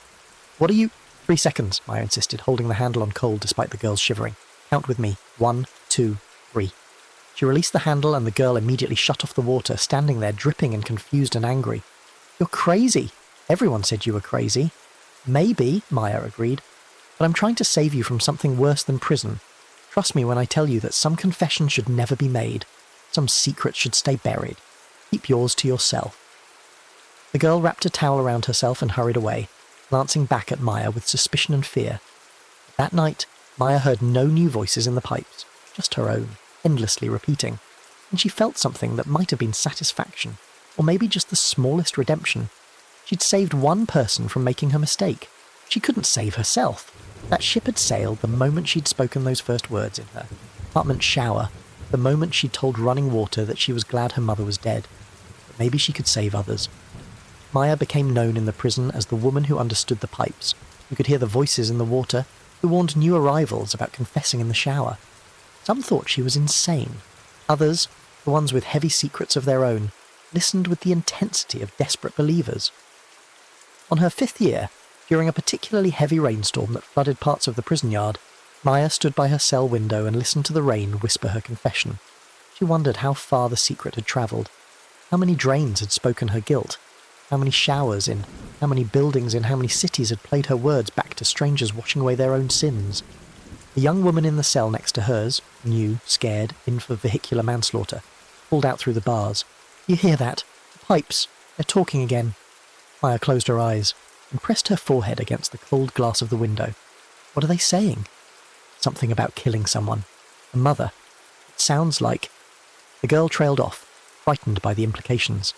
"What are you—" 3 seconds, Maya insisted, holding the handle on cold despite the girl's shivering. "Count with me. 1, 2, 3. She released the handle and the girl immediately shut off the water, standing there dripping and confused and angry. "You're crazy. Everyone said you were crazy." "Maybe," Maya agreed, "but I'm trying to save you from something worse than prison. Trust me when I tell you that some confessions should never be made. Some secrets should stay buried. Keep yours to yourself." The girl wrapped a towel around herself and hurried away, glancing back at Maya with suspicion and fear. That night, Maya heard no new voices in the pipes, just her own, endlessly repeating, and she felt something that might have been satisfaction, or maybe just the smallest redemption. She'd saved one person from making her mistake. She couldn't save herself. That ship had sailed the moment she'd spoken those first words in her apartment shower, the moment she'd told running water that she was glad her mother was dead. But maybe she could save others. Maya became known in the prison as the woman who understood the pipes, who could hear the voices in the water, who warned new arrivals about confessing in the shower. Some thought she was insane. Others, the ones with heavy secrets of their own, listened with the intensity of desperate believers. On her 5th year, during a particularly heavy rainstorm that flooded parts of the prison yard, Maya stood by her cell window and listened to the rain whisper her confession. She wondered how far the secret had travelled, how many drains had spoken her guilt, how many showers in, how many buildings in, how many cities had played her words back to strangers washing away their own sins. The young woman in the cell next to hers, new, scared, in for vehicular manslaughter, called out through the bars. "You hear that? The pipes. They're talking again." Maya closed her eyes and pressed her forehead against the cold glass of the window. "What are they saying?" "Something about killing someone. A mother. It sounds like—" The girl trailed off, frightened by the implications.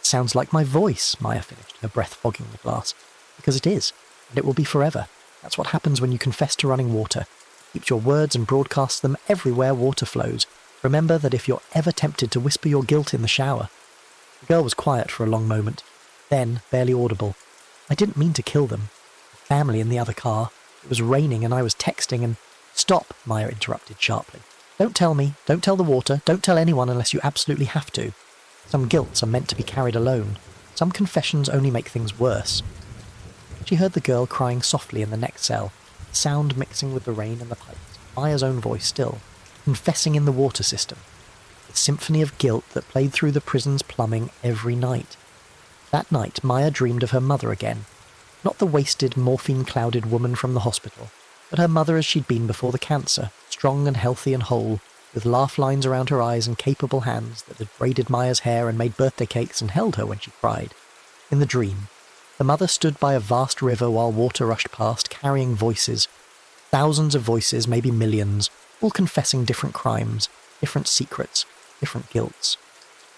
"It sounds like my voice," Maya finished, her breath fogging the glass. "Because it is, and it will be forever. That's what happens when you confess to running water. Keep your words and broadcast them everywhere water flows. Remember that if you're ever tempted to whisper your guilt in the shower." The girl was quiet for a long moment. Then, barely audible, "I didn't mean to kill them. The family in the other car. It was raining and I was texting and... Stop, Maya interrupted sharply. Don't tell me, don't tell the water, don't tell anyone unless you absolutely have to. Some guilts are meant to be carried alone. Some confessions only make things worse. She heard the girl crying softly in the next cell, the sound mixing with the rain and the pipes, Maya's own voice still, confessing in the water system. The symphony of guilt that played through the prison's plumbing every night. That night, Maya dreamed of her mother again. Not the wasted, morphine-clouded woman from the hospital, but her mother as she'd been before the cancer, strong and healthy and whole, with laugh lines around her eyes and capable hands that had braided Maya's hair and made birthday cakes and held her when she cried. In the dream, the mother stood by a vast river while water rushed past, carrying voices. Thousands of voices, maybe millions, all confessing different crimes, different secrets, different guilts.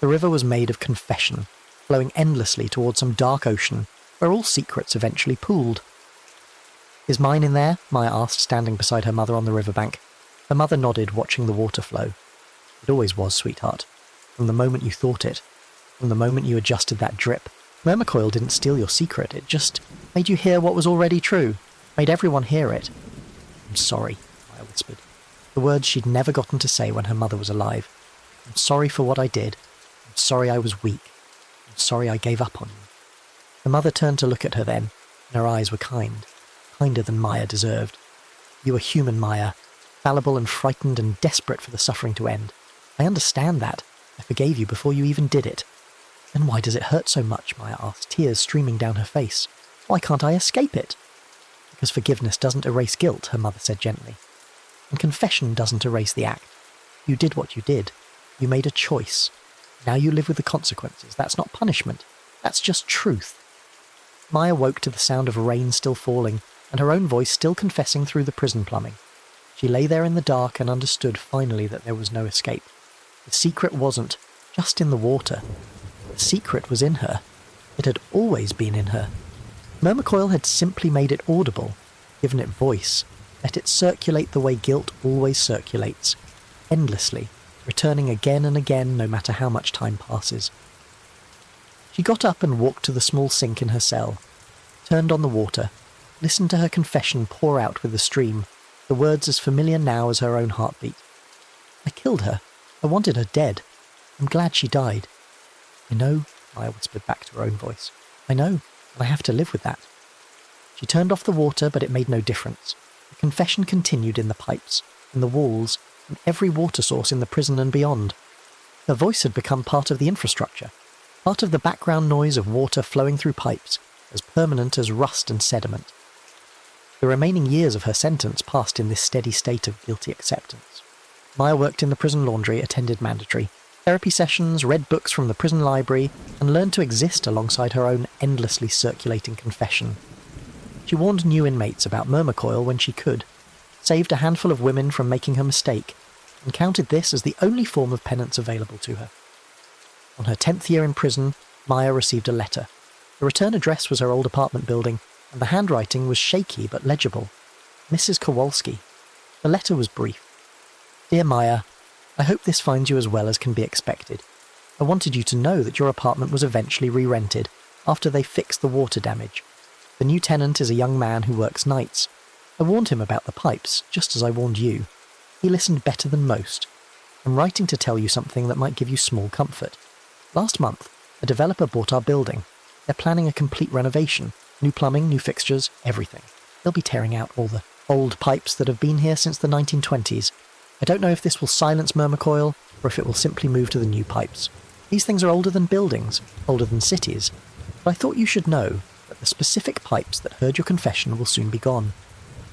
The river was made of confession, flowing endlessly towards some dark ocean, where all secrets eventually pooled. Is mine in there? Maya asked, standing beside her mother on the riverbank. Her mother nodded, watching the water flow. It always was, sweetheart. From the moment you thought it. From the moment you adjusted that drip. Mermacoil didn't steal your secret, it just made you hear what was already true. Made everyone hear it. I'm sorry, Maya whispered. The words she'd never gotten to say when her mother was alive. I'm sorry for what I did. I'm sorry I was weak. I'm sorry I gave up on you. The mother turned to look at her then, and her eyes were kind. Kinder than Maya deserved. You were human, Maya. Fallible and frightened and desperate for the suffering to end. I understand that. I forgave you before you even did it. Then why does it hurt so much? Maya asked, tears streaming down her face. Why can't I escape it? Because forgiveness doesn't erase guilt, her mother said gently. And confession doesn't erase the act. You did what you did. You made a choice. Now you live with the consequences. That's not punishment. That's just truth. Maya woke to the sound of rain still falling, and her own voice still confessing through the prison plumbing. She lay there in the dark and understood finally that there was no escape. The secret wasn't just in the water. The secret was in her. It had always been in her. Mermacoil had simply made it audible, given it voice, let it circulate the way guilt always circulates, endlessly, returning again and again no matter how much time passes. She got up and walked to the small sink in her cell, turned on the water, listened to her confession pour out with the stream, the words as familiar now as her own heartbeat. I killed her. I wanted her dead. I'm glad she died. I know, Maya whispered back to her own voice. I know, and I have to live with that. She turned off the water, but it made no difference. The confession continued in the pipes, in the walls, and every water source in the prison and beyond. Her voice had become part of the infrastructure, part of the background noise of water flowing through pipes, as permanent as rust and sediment. The remaining years of her sentence passed in this steady state of guilty acceptance. Maya worked in the prison laundry, attended mandatory therapy sessions, read books from the prison library, and learned to exist alongside her own endlessly circulating confession. She warned new inmates about Mermacoil when she could, saved a handful of women from making her mistake, and counted this as the only form of penance available to her. On her 10th year in prison, Maya received a letter. The return address was her old apartment building, and the handwriting was shaky but legible. Mrs. Kowalski. The letter was brief. Dear Maya, I hope this finds you as well as can be expected. I wanted you to know that your apartment was eventually re-rented, after they fixed the water damage. The new tenant is a young man who works nights. I warned him about the pipes, just as I warned you. He listened better than most. I'm writing to tell you something that might give you small comfort. Last month, a developer bought our building. They're planning a complete renovation. New plumbing, new fixtures, everything. They'll be tearing out all the old pipes that have been here since the 1920s. I don't know if this will silence Mermacoil, or if it will simply move to the new pipes. These things are older than buildings, older than cities. But I thought you should know that the specific pipes that heard your confession will soon be gone.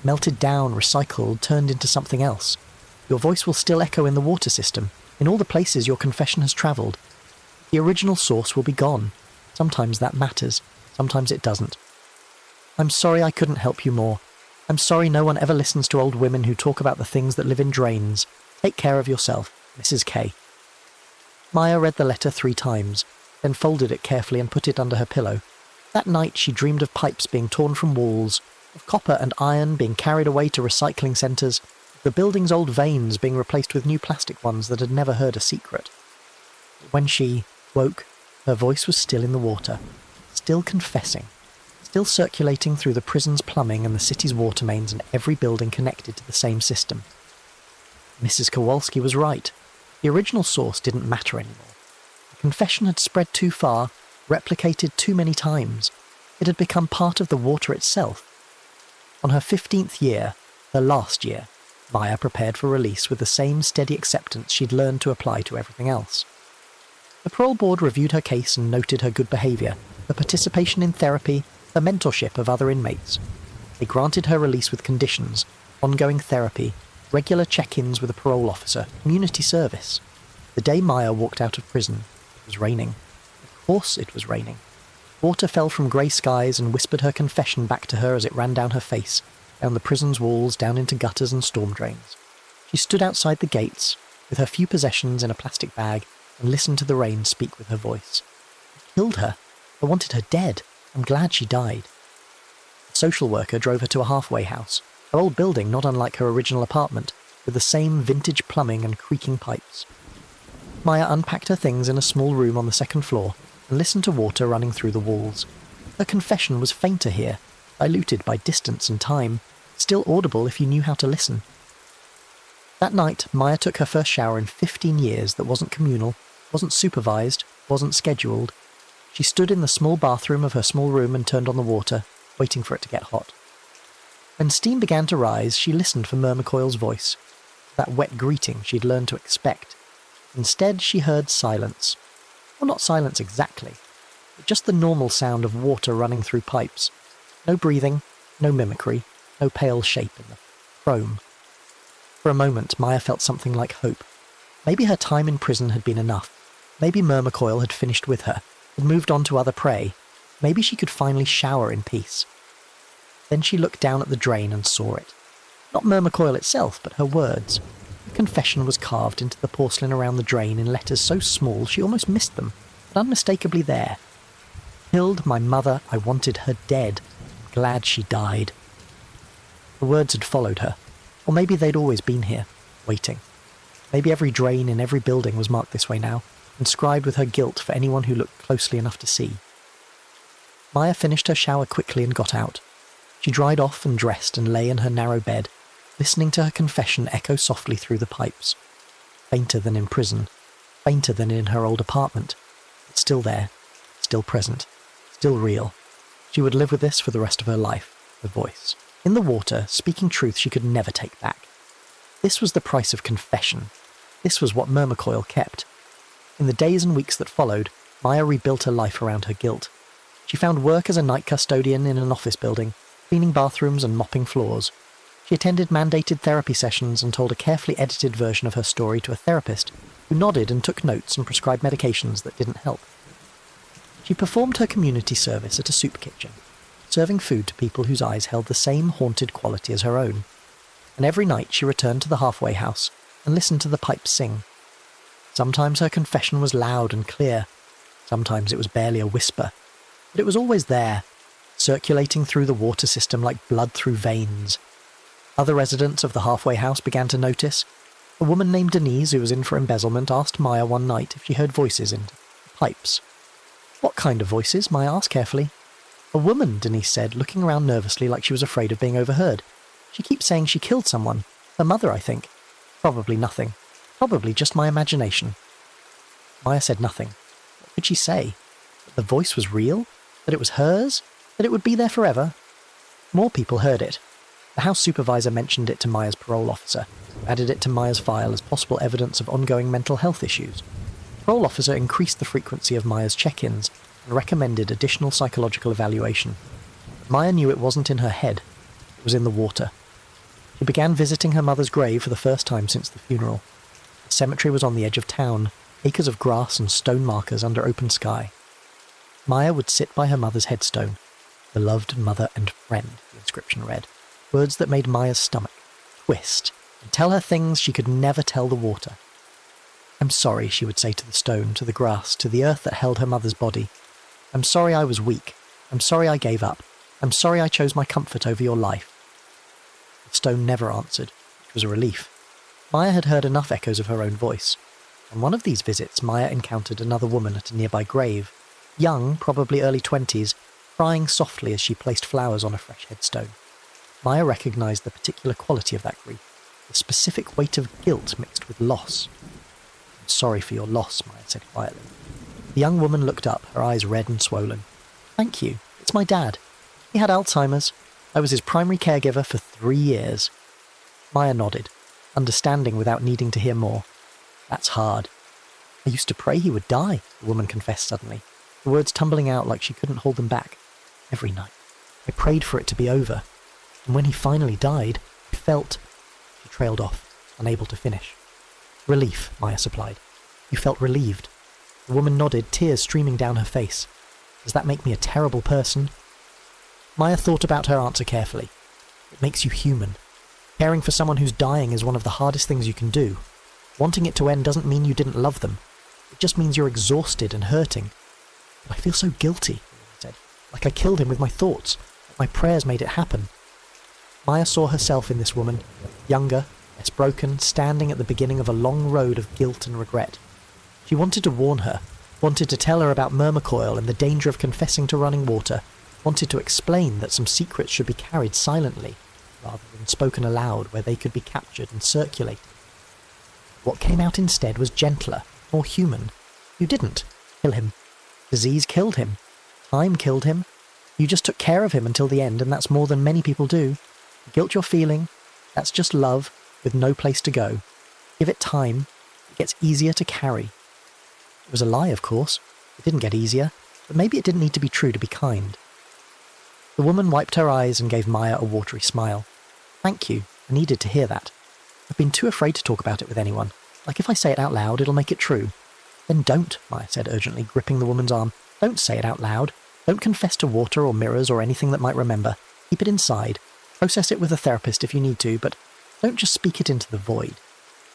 Melted down, recycled, turned into something else. Your voice will still echo in the water system, in all the places your confession has travelled. The original source will be gone. Sometimes that matters, sometimes it doesn't. I'm sorry I couldn't help you more. I'm sorry no one ever listens to old women who talk about the things that live in drains. Take care of yourself, Mrs. K. Maya read the letter 3 times, then folded it carefully and put it under her pillow. That night she dreamed of pipes being torn from walls, of copper and iron being carried away to recycling centres, the building's old veins being replaced with new plastic ones that had never heard a secret. But when she woke, her voice was still in the water, still confessing, still circulating through the prison's plumbing and the city's water mains and every building connected to the same system. Mrs. Kowalski was right. The original source didn't matter anymore. The confession had spread too far, replicated too many times. It had become part of the water itself. On her 15th year, her last year, Maya prepared for release with the same steady acceptance she'd learned to apply to everything else. The parole board reviewed her case and noted her good behaviour, her participation in therapy, her mentorship of other inmates. They granted her release with conditions, ongoing therapy, regular check-ins with a parole officer, community service. The day Maya walked out of prison, it was raining. Of course it was raining. Water fell from grey skies and whispered her confession back to her as it ran down her face, down the prison's walls, down into gutters and storm drains. She stood outside the gates, with her few possessions in a plastic bag, and listened to the rain speak with her voice. I killed her. I wanted her dead. I'm glad she died. A social worker drove her to a halfway house, her old building not unlike her original apartment, with the same vintage plumbing and creaking pipes. Maya unpacked her things in a small room on the second floor and listened to water running through the walls. Her confession was fainter here, diluted by distance and time, still audible if you knew how to listen. That night, Maya took her first shower in 15 years that wasn't communal, wasn't supervised, wasn't scheduled. She stood in the small bathroom of her small room and turned on the water, waiting for it to get hot. When steam began to rise, she listened for Myrmecoil's voice, that wet greeting she'd learned to expect. Instead, she heard silence. Well, not silence exactly, but just the normal sound of water running through pipes. No breathing, no mimicry, no pale shape in the chrome. For a moment, Maya felt something like hope. Maybe her time in prison had been enough. Maybe Myrmecoil had finished with her, had moved on to other prey. Maybe she could finally shower in peace. Then she looked down at the drain and saw it. Not Myrmecoil itself, but her words. The confession was carved into the porcelain around the drain in letters so small she almost missed them, but unmistakably there. Killed my mother, I wanted her dead. Glad she died. The words had followed her. Or maybe they'd always been here, waiting. Maybe every drain in every building was marked this way now, inscribed with her guilt for anyone who looked closely enough to see. Maya finished her shower quickly and got out. She dried off and dressed and lay in her narrow bed, listening to her confession echo softly through the pipes. Fainter than in prison, fainter than in her old apartment, but still there, still present, still real. She would live with this for the rest of her life, her voice. In the water, speaking truth she could never take back. This was the price of confession. This was what Myrmecoil kept. In the days and weeks that followed, Maya rebuilt her life around her guilt. She found work as a night custodian in an office building, cleaning bathrooms and mopping floors. She attended mandated therapy sessions and told a carefully edited version of her story to a therapist, who nodded and took notes and prescribed medications that didn't help. She performed her community service at a soup kitchen, serving food to people whose eyes held the same haunted quality as her own. And every night she returned to the halfway house and listened to the pipes sing. Sometimes her confession was loud and clear. Sometimes it was barely a whisper. But it was always there, circulating through the water system like blood through veins. Other residents of the halfway house began to notice. A woman named Denise, who was in for embezzlement, asked Maya one night if she heard voices in the pipes. What kind of voices? Maya asked carefully. A woman, Denise said, looking around nervously like she was afraid of being overheard. She keeps saying she killed someone. Her mother, I think. Probably nothing. Probably just my imagination. Maya said nothing. What could she say? That the voice was real? That it was hers? That it would be there forever? More people heard it. The house supervisor mentioned it to Maya's parole officer, who added it to Maya's file as possible evidence of ongoing mental health issues. The parole officer increased the frequency of Maya's check-ins and recommended additional psychological evaluation. But Maya knew it wasn't in her head. It was in the water. She began visiting her mother's grave for the first time since the funeral. The cemetery was on the edge of town, acres of grass and stone markers under open sky. Maya would sit by her mother's headstone. Beloved mother and friend, the inscription read. Words that made Maya's stomach twist and tell her things she could never tell the water. I'm sorry, she would say to the stone, to the grass, to the earth that held her mother's body. I'm sorry I was weak. I'm sorry I gave up. I'm sorry I chose my comfort over your life. The stone never answered, which was a relief. Maya had heard enough echoes of her own voice. On one of these visits, Maya encountered another woman at a nearby grave. Young, probably early 20s, crying softly as she placed flowers on a fresh headstone. Maya recognized the particular quality of that grief, the specific weight of guilt mixed with loss. "I'm sorry for your loss," Maya said quietly. The young woman looked up, her eyes red and swollen. "Thank you. It's my dad. He had Alzheimer's. I was his primary caregiver for 3 years." Maya nodded, understanding without needing to hear more. "That's hard. I used to pray he would die," the woman confessed suddenly, the words tumbling out like she couldn't hold them back. "Every night. I prayed for it to be over. And when he finally died, I felt..." She trailed off, unable to finish. "Relief," Maya supplied. "You felt relieved." The woman nodded, tears streaming down her face. "Does that make me a terrible person?" Maya thought about her answer carefully. "It makes you human. Caring for someone who's dying is one of the hardest things you can do. Wanting it to end doesn't mean you didn't love them. It just means you're exhausted and hurting. But I feel so guilty," she said. "Like I killed him with my thoughts. Like my prayers made it happen." Maya saw herself in this woman, younger, less broken, standing at the beginning of a long road of guilt and regret. She wanted to warn her, wanted to tell her about Myrmecoil and the danger of confessing to running water, wanted to explain that some secrets should be carried silently, rather than spoken aloud where they could be captured and circulated. What came out instead was gentler, more human. You didn't kill him. Disease killed him. Time killed him. You just took care of him until the end, and that's more than many people do. The guilt you're feeling, that's just love with no place to go. Give it time. It gets easier to carry. It was a lie, of course. It didn't get easier, but maybe it didn't need to be true to be kind. The woman wiped her eyes and gave Maya a watery smile. "Thank you. I needed to hear that. I've been too afraid to talk about it with anyone. Like if I say it out loud, it'll make it true." "Then don't," Maya said urgently, gripping the woman's arm. "Don't say it out loud. Don't confess to water or mirrors or anything that might remember. Keep it inside. Process it with a therapist if you need to, but don't just speak it into the void.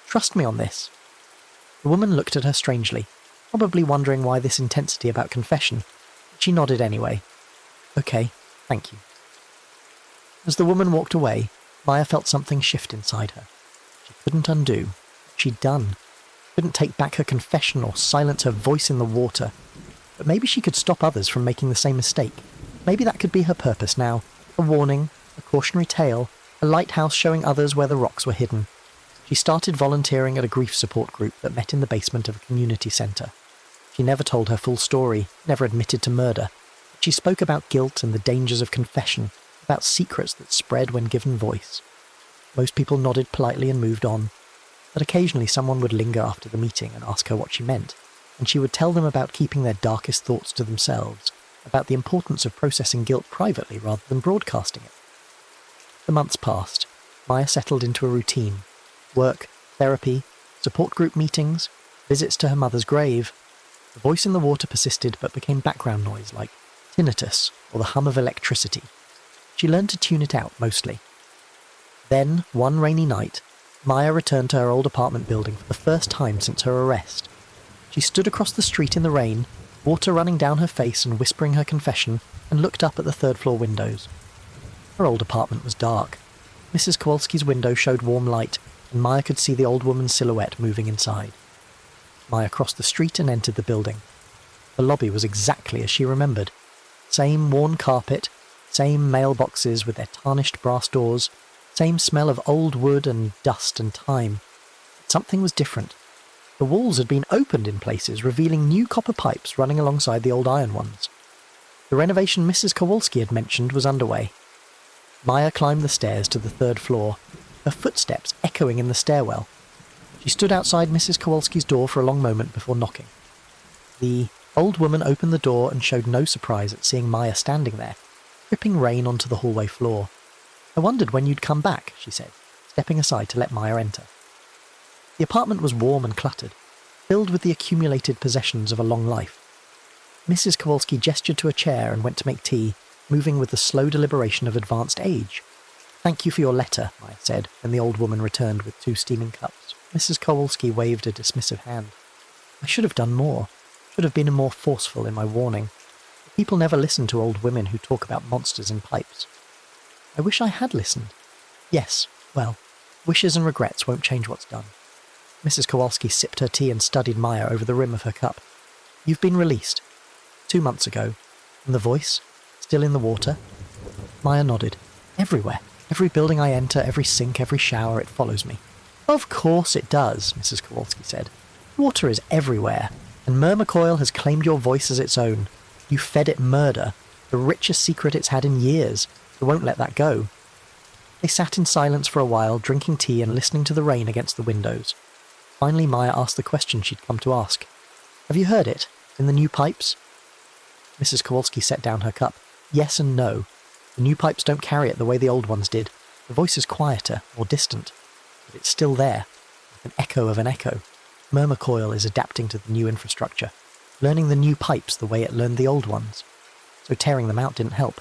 Trust me on this." The woman looked at her strangely, probably wondering why this intensity about confession, but she nodded anyway. "Okay, thank you." As the woman walked away, Maya felt something shift inside her. She couldn't undo what she'd done. Couldn't take back her confession or silence her voice in the water. But maybe she could stop others from making the same mistake. Maybe that could be her purpose now. A warning, a cautionary tale, a lighthouse showing others where the rocks were hidden. She started volunteering at a grief support group that met in the basement of a community centre. She never told her full story, never admitted to murder. But she spoke about guilt and the dangers of confession, about secrets that spread when given voice. Most people nodded politely and moved on, but occasionally someone would linger after the meeting and ask her what she meant, and she would tell them about keeping their darkest thoughts to themselves, about the importance of processing guilt privately rather than broadcasting it. The months passed. Maya settled into a routine. Work, therapy, support group meetings, visits to her mother's grave. The voice in the water persisted but became background noise like tinnitus or the hum of electricity. She learned to tune it out, mostly. Then, one rainy night, Maya returned to her old apartment building for the first time since her arrest. She stood across the street in the rain, water running down her face and whispering her confession, and looked up at the third-floor windows. Her old apartment was dark. Mrs. Kowalski's window showed warm light, and Maya could see the old woman's silhouette moving inside. Maya crossed the street and entered the building. The lobby was exactly as she remembered. Same worn carpet, same mailboxes with their tarnished brass doors, same smell of old wood and dust and time. But something was different. The walls had been opened in places, revealing new copper pipes running alongside the old iron ones. The renovation Mrs. Kowalski had mentioned was underway. Maya climbed the stairs to the third floor, her footsteps echoing in the stairwell. She stood outside Mrs. Kowalski's door for a long moment before knocking. The old woman opened the door and showed no surprise at seeing Maya standing there, dripping rain onto the hallway floor. "I wondered when you'd come back," she said, stepping aside to let Maya enter. The apartment was warm and cluttered, filled with the accumulated possessions of a long life. Mrs. Kowalski gestured to a chair and went to make tea, moving with the slow deliberation of advanced age. "Thank you for your letter," Maya said, when the old woman returned with 2 steaming cups. Mrs. Kowalski waved a dismissive hand. "I should have done more. Should have been more forceful in my warning. But people never listen to old women who talk about monsters in pipes." "I wish I had listened." "Yes, well, wishes and regrets won't change what's done." Mrs. Kowalski sipped her tea and studied Maya over the rim of her cup. "You've been released 2 months ago, and the voice Still in the water? Maya nodded. Everywhere. Every building I enter, every sink, every shower, it follows me. Of course it does, Mrs. Kowalski said. Water is everywhere, and Myrmecoil has claimed your voice as its own. You fed it murder, the richest secret it's had in years. It won't let that go. They sat in silence for a while, drinking tea and listening to the rain against the windows. Finally, Maya asked the question she'd come to ask. Have you heard it? In the new pipes? Mrs. Kowalski set down her cup. Yes and no. The new pipes don't carry it the way the old ones did. The voice is quieter, more distant. But it's still there, like an echo of an echo. Myrmecoil is adapting to the new infrastructure, learning the new pipes the way it learned the old ones. So tearing them out didn't help.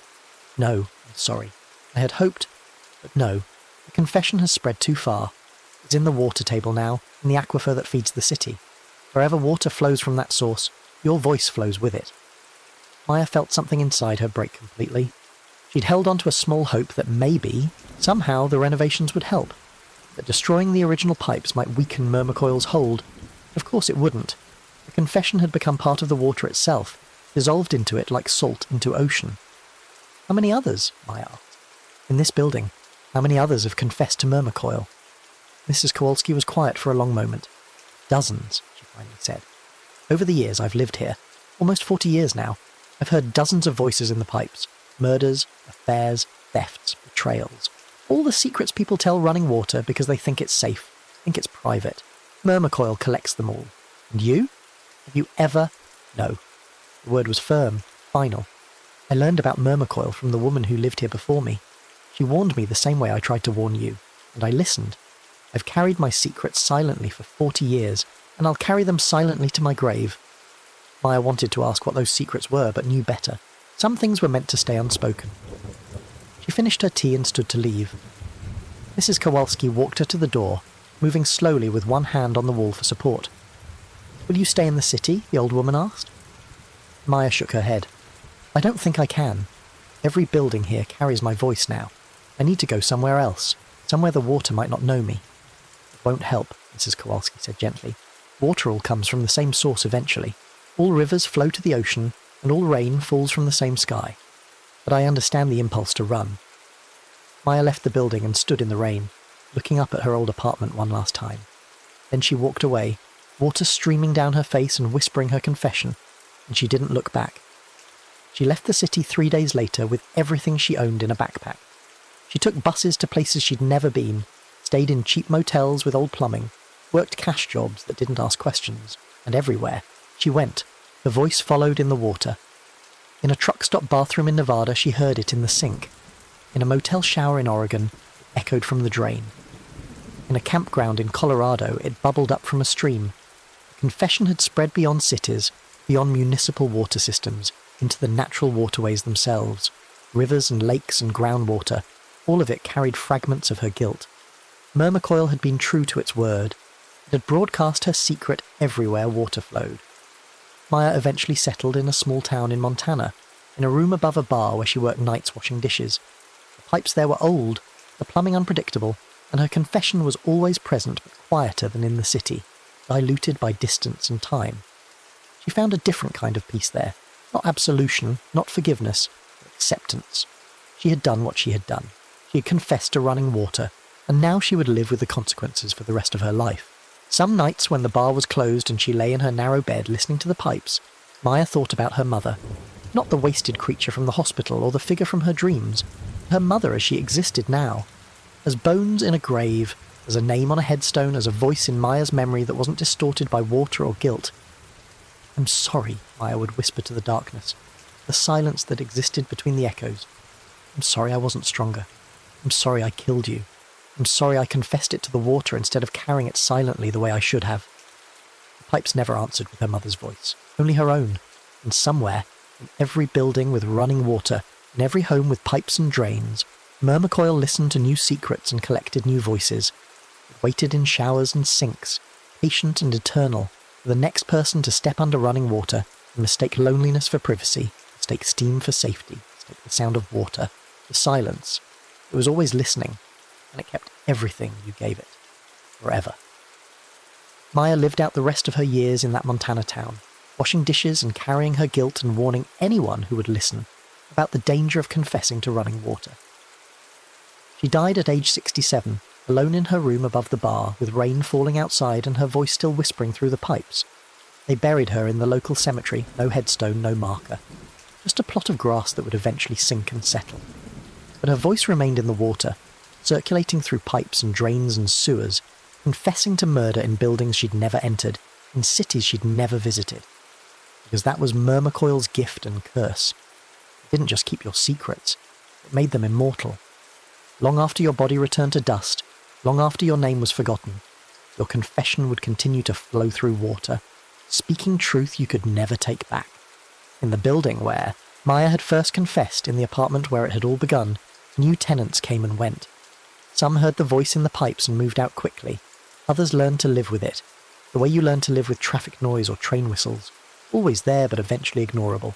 No, I'm sorry. I had hoped, but no. The confession has spread too far. It's in the water table now, in the aquifer that feeds the city. Wherever water flows from that source, your voice flows with it. Maya felt something inside her break completely. She'd held on to a small hope that maybe, somehow, the renovations would help. That destroying the original pipes might weaken Myrmecoil's hold. Of course it wouldn't. The confession had become part of the water itself, dissolved into it like salt into ocean. How many others? Maya asked. In this building, how many others have confessed to Myrmecoil? Mrs. Kowalski was quiet for a long moment. Dozens, she finally said. Over the years I've lived here, almost 40 years now, I've heard dozens of voices in the pipes. Murders, affairs, thefts, betrayals. All the secrets people tell running water because they think it's safe, think it's private. Myrmecoil collects them all. And you? Have you ever? No. The word was firm, final. I learned about Myrmecoil from the woman who lived here before me. She warned me the same way I tried to warn you, and I listened. I've carried my secrets silently for 40 years, and I'll carry them silently to my grave. Maya wanted to ask what those secrets were, but knew better. Some things were meant to stay unspoken. She finished her tea and stood to leave. Mrs. Kowalski walked her to the door, moving slowly with one hand on the wall for support. Will you stay in the city? The old woman asked. Maya shook her head. I don't think I can. Every building here carries my voice now. I need to go somewhere else, somewhere the water might not know me. It won't help, Mrs. Kowalski said gently. Water all comes from the same source eventually. All rivers flow to the ocean, and all rain falls from the same sky. But I understand the impulse to run. Maya left the building and stood in the rain, looking up at her old apartment one last time. Then she walked away, water streaming down her face and whispering her confession, and she didn't look back. She left the city 3 days later with everything she owned in a backpack. She took buses to places she'd never been, stayed in cheap motels with old plumbing, worked cash jobs that didn't ask questions, and everywhere she went, the voice followed in the water. In a truck stop bathroom in Nevada, she heard it in the sink. In a motel shower in Oregon, it echoed from the drain. In a campground in Colorado, it bubbled up from a stream. The confession had spread beyond cities, beyond municipal water systems, into the natural waterways themselves. Rivers and lakes and groundwater, all of it carried fragments of her guilt. Myrmecoil had been true to its word. It had broadcast her secret everywhere water flowed. Maya eventually settled in a small town in Montana, in a room above a bar where she worked nights washing dishes. The pipes there were old, the plumbing unpredictable, and her confession was always present but quieter than in the city, diluted by distance and time. She found a different kind of peace there, not absolution, not forgiveness, but acceptance. She had done what she had done. She had confessed to running water, and now she would live with the consequences for the rest of her life. Some nights when the bar was closed and she lay in her narrow bed listening to the pipes, Maya thought about her mother. Not the wasted creature from the hospital or the figure from her dreams. Her mother as she existed now. As bones in a grave, as a name on a headstone, as a voice in Maya's memory that wasn't distorted by water or guilt. I'm sorry, Maya would whisper to the darkness, the silence that existed between the echoes. I'm sorry I wasn't stronger. I'm sorry I killed you. I'm sorry I confessed it to the water instead of carrying it silently the way I should have. The pipes never answered with her mother's voice, only her own. And somewhere, in every building with running water, in every home with pipes and drains, Myrmecoil listened to new secrets and collected new voices. It waited in showers and sinks, patient and eternal, for the next person to step under running water and mistake loneliness for privacy, mistake steam for safety, mistake the sound of water, for silence. It was always listening, and it kept everything you gave it, forever. Maya lived out the rest of her years in that Montana town, washing dishes and carrying her guilt and warning anyone who would listen. about the danger of confessing to running water. She died at age 67, alone in her room above the bar, with rain falling outside and her voice still whispering through the pipes. They buried her in the local cemetery, no headstone, no marker. Just a plot of grass that would eventually sink and settle. But her voice remained in the water, circulating through pipes and drains and sewers, confessing to murder in buildings she'd never entered, in cities she'd never visited. Because that was Myrmecoil's gift and curse. It didn't just keep your secrets, it made them immortal. Long after your body returned to dust, long after your name was forgotten, your confession would continue to flow through water, speaking truth you could never take back. In the building where Maya had first confessed, in the apartment where it had all begun, new tenants came and went. Some heard the voice in the pipes and moved out quickly. Others learned to live with it, the way you learn to live with traffic noise or train whistles, always there but eventually ignorable.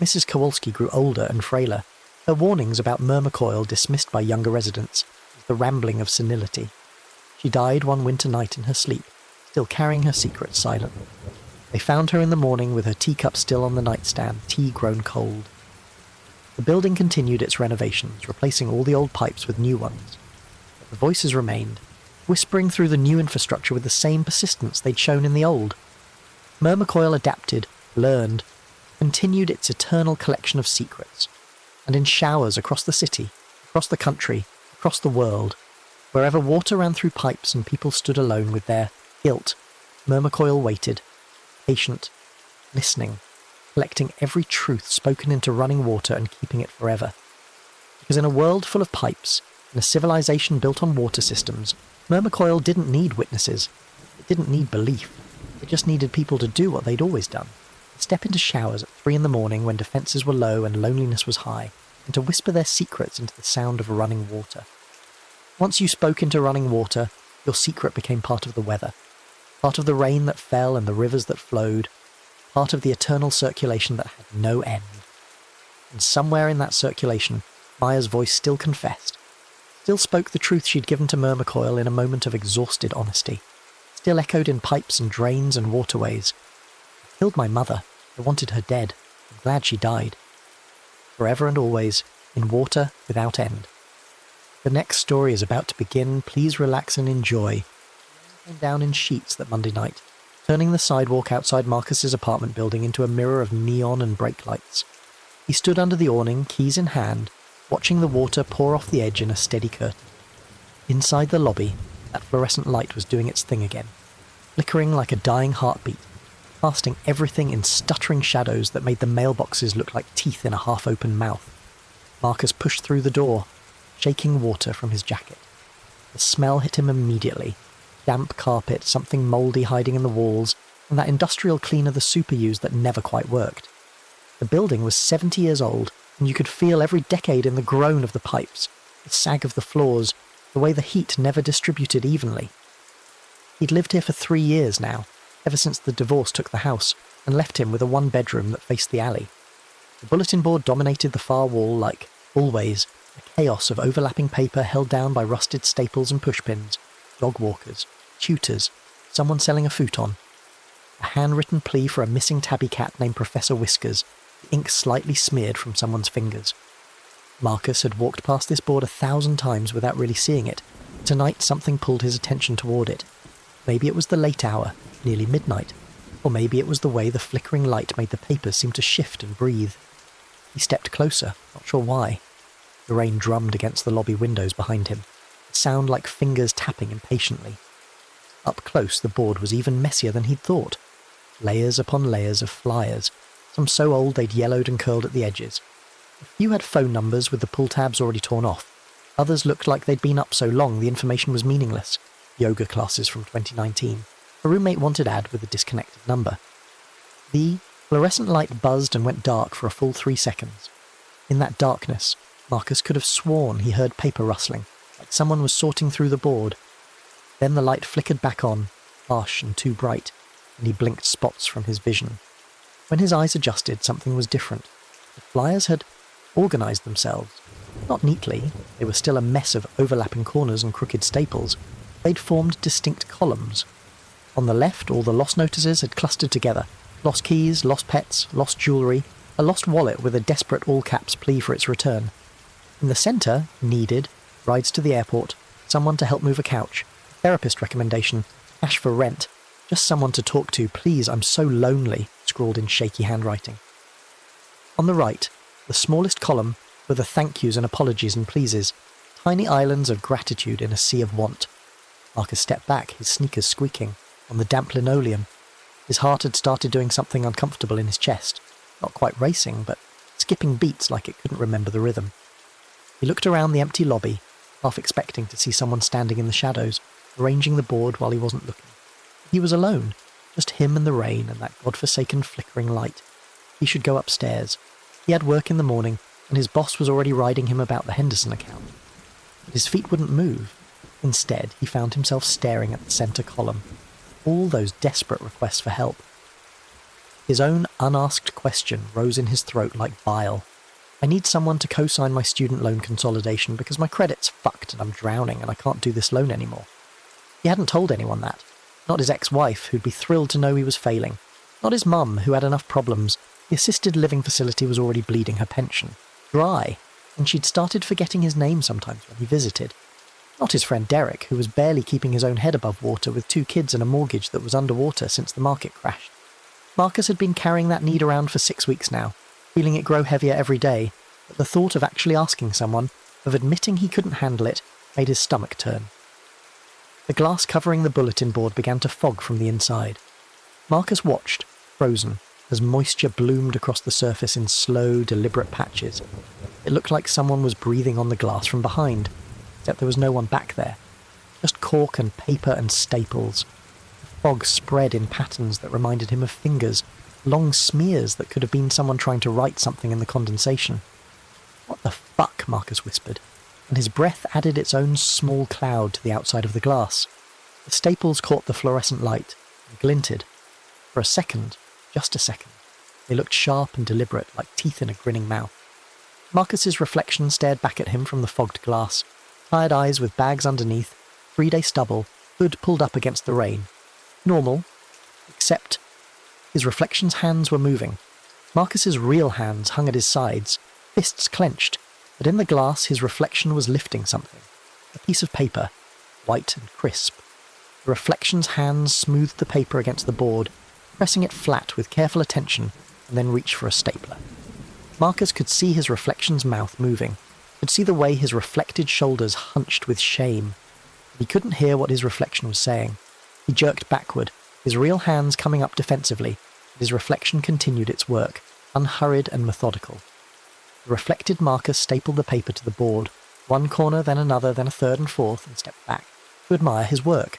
Mrs. Kowalski grew older and frailer, her warnings about Myrmecoil dismissed by younger residents as the rambling of senility. She died one winter night in her sleep, still carrying her secrets silently. They found her in the morning with her teacup still on the nightstand, tea grown cold. The building continued its renovations, replacing all the old pipes with new ones. But the voices remained, whispering through the new infrastructure with the same persistence they'd shown in the old. Myrmecoil adapted, learned, continued its eternal collection of secrets, and in showers across the city, across the country, across the world, wherever water ran through pipes and people stood alone with their guilt, Myrmecoil waited, patient, listening, collecting every truth spoken into running water and keeping it forever. Because in a world full of pipes, in a civilization built on water systems, Myrmecoil didn't need witnesses. It didn't need belief. It just needed people to do what they'd always done. Step into showers at 3 a.m. when defences were low and loneliness was high, and to whisper their secrets into the sound of running water. Once you spoke into running water, your secret became part of the weather, part of the rain that fell and the rivers that flowed, part of the eternal circulation that had no end. And somewhere in that circulation, Maya's voice still confessed, still spoke the truth she'd given to Myrmecoil in a moment of exhausted honesty, still echoed in pipes and drains and waterways. I killed my mother. I wanted her dead. I'm glad she died. Forever and always, in water without end. The next story is about to begin. Please relax and enjoy. Rain came down in sheets that Monday night, turning the sidewalk outside Marcus's apartment building into a mirror of neon and brake lights. He stood under the awning, keys in hand, watching the water pour off the edge in a steady curtain. Inside the lobby, that fluorescent light was doing its thing again, flickering like a dying heartbeat, casting everything in stuttering shadows that made the mailboxes look like teeth in a half-open mouth. Marcus pushed through the door, shaking water from his jacket. The smell hit him immediately. Damp carpet, something mouldy hiding in the walls, and that industrial cleaner the super used that never quite worked. The building was 70 years old, and you could feel every decade in the groan of the pipes, the sag of the floors, the way the heat never distributed evenly. He'd lived here for 3 years now, ever since the divorce took the house, and left him with a one-bedroom that faced the alley. The bulletin board dominated the far wall like, always, a chaos of overlapping paper held down by rusted staples and pushpins, dog walkers, tutors, someone selling a futon, a handwritten plea for a missing tabby cat named Professor Whiskers, the ink slightly smeared from someone's fingers. Marcus had walked past this board 1,000 times without really seeing it. Tonight something pulled his attention toward it. Maybe it was the late hour, nearly midnight, or maybe it was the way the flickering light made the papers seem to shift and breathe. He stepped closer, not sure why. The rain drummed against the lobby windows behind him, a sound like fingers tapping impatiently. Up close the board was even messier than he'd thought. Layers upon layers of flyers, some so old they'd yellowed and curled at the edges. A few had phone numbers with the pull tabs already torn off. Others looked like they'd been up so long the information was meaningless. Yoga classes from 2019. A roommate wanted ad with a disconnected number. The fluorescent light buzzed and went dark for a full 3 seconds. In that darkness, Marcus could have sworn he heard paper rustling, like someone was sorting through the board. Then the light flickered back on, harsh and too bright, and he blinked spots from his vision. When his eyes adjusted, something was different. The flyers had organised themselves. Not neatly, they were still a mess of overlapping corners and crooked staples. They'd formed distinct columns. On the left, all the lost notices had clustered together. Lost keys, lost pets, lost jewellery, a lost wallet with a desperate all-caps plea for its return. In the centre, needed, rides to the airport, someone to help move a couch, therapist recommendation, cash for rent, just someone to talk to, please, I'm so lonely, scrawled in shaky handwriting. On the right, the smallest column were the thank yous and apologies and pleases, tiny islands of gratitude in a sea of want. Marcus stepped back, his sneakers squeaking, on the damp linoleum. His heart had started doing something uncomfortable in his chest, not quite racing, but skipping beats like it couldn't remember the rhythm. He looked around the empty lobby, half expecting to see someone standing in the shadows, arranging the board while he wasn't looking. He was alone, just him and the rain and that godforsaken flickering light. He should go upstairs. He had work in the morning, and his boss was already riding him about the Henderson account. But his feet wouldn't move. Instead, he found himself staring at the centre column. All those desperate requests for help. His own unasked question rose in his throat like bile. I need someone to co-sign my student loan consolidation because my credit's fucked and I'm drowning and I can't do this loan anymore. He hadn't told anyone that. Not his ex-wife, who'd be thrilled to know he was failing. Not his mum, who had enough problems. The assisted living facility was already bleeding her pension. Dry. And she'd started forgetting his name sometimes when he visited. Not his friend Derek, who was barely keeping his own head above water with 2 kids and a mortgage that was underwater since the market crashed. Marcus had been carrying that need around for 6 weeks now, feeling it grow heavier every day, but the thought of actually asking someone, of admitting he couldn't handle it, made his stomach turn. The glass covering the bulletin board began to fog from the inside. Marcus watched, frozen, as moisture bloomed across the surface in slow, deliberate patches. It looked like someone was breathing on the glass from behind, except there was no one back there. Just cork and paper and staples. The fog spread in patterns that reminded him of fingers, long smears that could have been someone trying to write something in the condensation. What the fuck, Marcus whispered, and his breath added its own small cloud to the outside of the glass. The staples caught the fluorescent light and glinted. For a second, just a second, they looked sharp and deliberate, like teeth in a grinning mouth. Marcus's reflection stared back at him from the fogged glass, tired eyes with bags underneath, 3-day stubble, hood pulled up against the rain. Normal, except his reflection's hands were moving. Marcus's real hands hung at his sides, fists clenched, but in the glass his reflection was lifting something. A piece of paper, white and crisp. The reflection's hands smoothed the paper against the board, pressing it flat with careful attention, and then reached for a stapler. Marcus could see his reflection's mouth moving, could see the way his reflected shoulders hunched with shame. But he couldn't hear what his reflection was saying. He jerked backward, his real hands coming up defensively, and his reflection continued its work, unhurried and methodical. The reflected Marcus stapled the paper to the board, one corner, then another, then a third and fourth, and stepped back, to admire his work.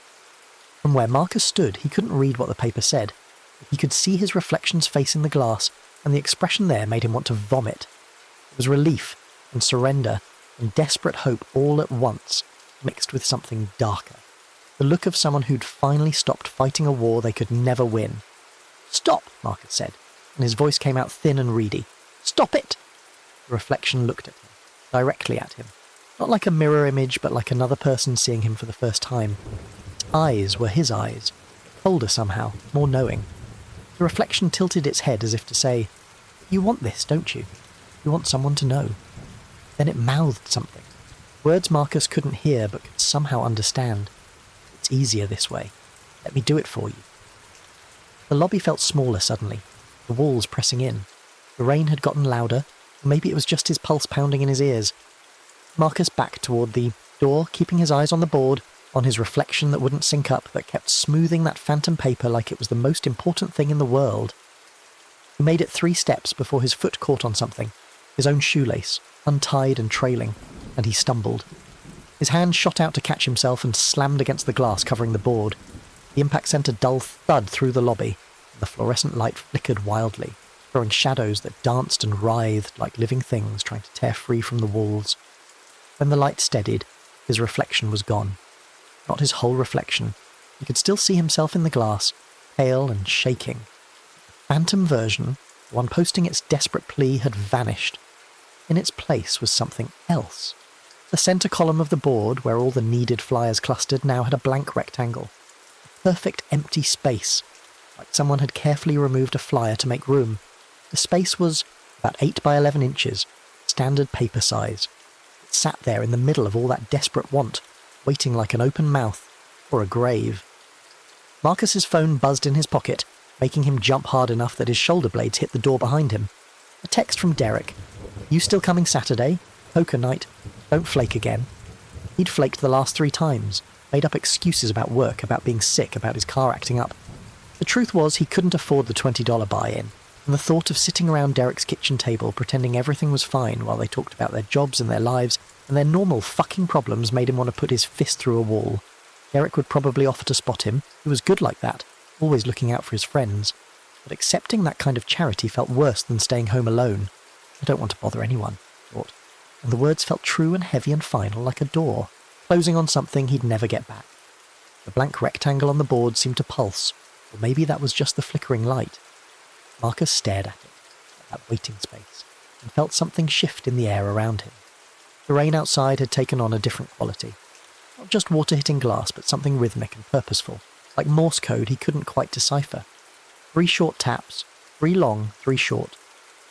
From where Marcus stood, he couldn't read what the paper said, but he could see his reflection's face in the glass, and the expression there made him want to vomit. It was relief, and surrender, and desperate hope all at once, mixed with something darker. The look of someone who'd finally stopped fighting a war they could never win. "Stop," Marcus said, and his voice came out thin and reedy. "Stop it!" The reflection looked at him, directly at him. Not like a mirror image, but like another person seeing him for the first time. Its eyes were his eyes, colder somehow, more knowing. The reflection tilted its head as if to say, "You want this, don't you? You want someone to know." Then it mouthed something. Words Marcus couldn't hear but could somehow understand. "It's easier this way. Let me do it for you." The lobby felt smaller suddenly, the walls pressing in. The rain had gotten louder, or maybe it was just his pulse pounding in his ears. Marcus backed toward the door, keeping his eyes on the board, on his reflection that wouldn't sync up, that kept smoothing that phantom paper like it was the most important thing in the world. He made it 3 steps before his foot caught on something, his own shoelace, untied and trailing, and he stumbled. His hand shot out to catch himself and slammed against the glass covering the board. The impact sent a dull thud through the lobby, and the fluorescent light flickered wildly, throwing shadows that danced and writhed like living things trying to tear free from the walls. When the light steadied, his reflection was gone. Not his whole reflection. He could still see himself in the glass, pale and shaking. The phantom version, the one posting its desperate plea, had vanished. In its place was something else. The centre column of the board, where all the needed flyers clustered, now had a blank rectangle. A perfect empty space, like someone had carefully removed a flyer to make room. The space was about 8 by 11 inches, standard paper size. It sat there in the middle of all that desperate want, waiting like an open mouth, or a grave. Marcus's phone buzzed in his pocket, making him jump hard enough that his shoulder blades hit the door behind him. A text from Derek. "You still coming Saturday? Poker night. Don't flake again." He'd flaked the last 3 times, made up excuses about work, about being sick, about his car acting up. The truth was he couldn't afford the $20 buy-in, and the thought of sitting around Derek's kitchen table pretending everything was fine while they talked about their jobs and their lives and their normal fucking problems made him want to put his fist through a wall. Derek would probably offer to spot him. He was good like that, always looking out for his friends. But accepting that kind of charity felt worse than staying home alone. "I don't want to bother anyone," he thought. And the words felt true and heavy and final, like a door, closing on something he'd never get back. The blank rectangle on the board seemed to pulse, or maybe that was just the flickering light. Marcus stared at it, at that waiting space, and felt something shift in the air around him. The rain outside had taken on a different quality. Not just water hitting glass, but something rhythmic and purposeful, like Morse code he couldn't quite decipher. 3 short taps, 3 long, 3 short.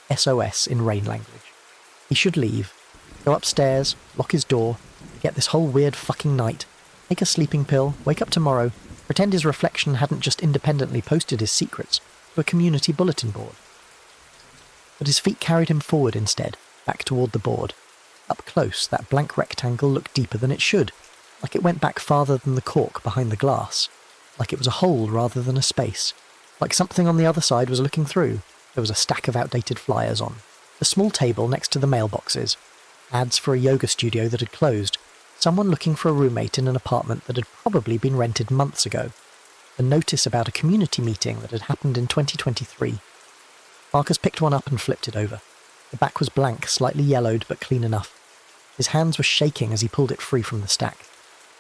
SOS in rain language. He should leave, go upstairs, lock his door, forget this whole weird fucking night, take a sleeping pill, wake up tomorrow, pretend his reflection hadn't just independently posted his secrets to a community bulletin board. But his feet carried him forward instead, back toward the board. Up close, that blank rectangle looked deeper than it should, like it went back farther than the cork behind the glass, like it was a hole rather than a space, like something on the other side was looking through. There was a stack of outdated flyers on, a small table next to the mailboxes, ads for a yoga studio that had closed, someone looking for a roommate in an apartment that had probably been rented months ago, a notice about a community meeting that had happened in 2023. Marcus picked one up and flipped it over. The back was blank, slightly yellowed, but clean enough. His hands were shaking as he pulled it free from the stack.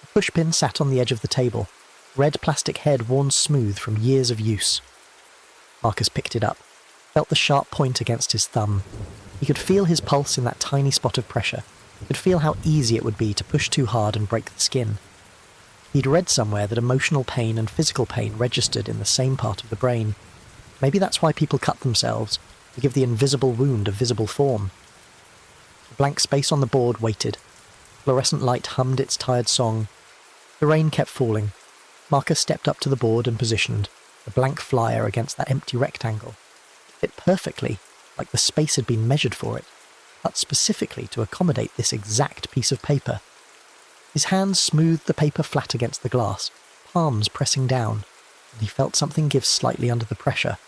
A pushpin sat on the edge of the table, red plastic head worn smooth from years of use. Marcus picked it up, felt the sharp point against his thumb. He could feel his pulse in that tiny spot of pressure. He could feel how easy it would be to push too hard and break the skin. He'd read somewhere that emotional pain and physical pain registered in the same part of the brain. Maybe that's why people cut themselves, to give the invisible wound a visible form. The blank space on the board waited. Fluorescent light hummed its tired song. The rain kept falling. Marcus stepped up to the board and positioned, the blank flyer against that empty rectangle. It fit perfectly, like the space had been measured for it, cut specifically to accommodate this exact piece of paper. His hands smoothed the paper flat against the glass, palms pressing down, and he felt something give slightly under the pressure.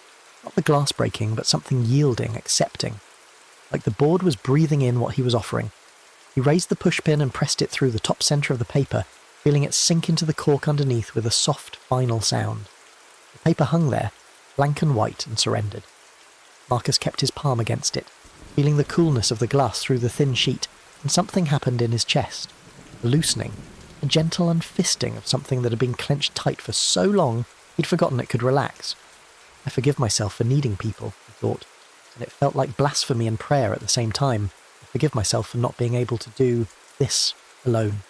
Not the glass breaking, but something yielding, accepting. Like the board was breathing in what he was offering. He raised the pushpin and pressed it through the top centre of the paper, feeling it sink into the cork underneath with a soft, final sound. The paper hung there, blank and white, and surrendered. Marcus kept his palm against it, feeling the coolness of the glass through the thin sheet, and something happened in his chest. A loosening, a gentle unfisting of something that had been clenched tight for so long he'd forgotten it could relax. I forgive myself for needing people, he thought, and it felt like blasphemy and prayer at the same time. I forgive myself for not being able to do this alone.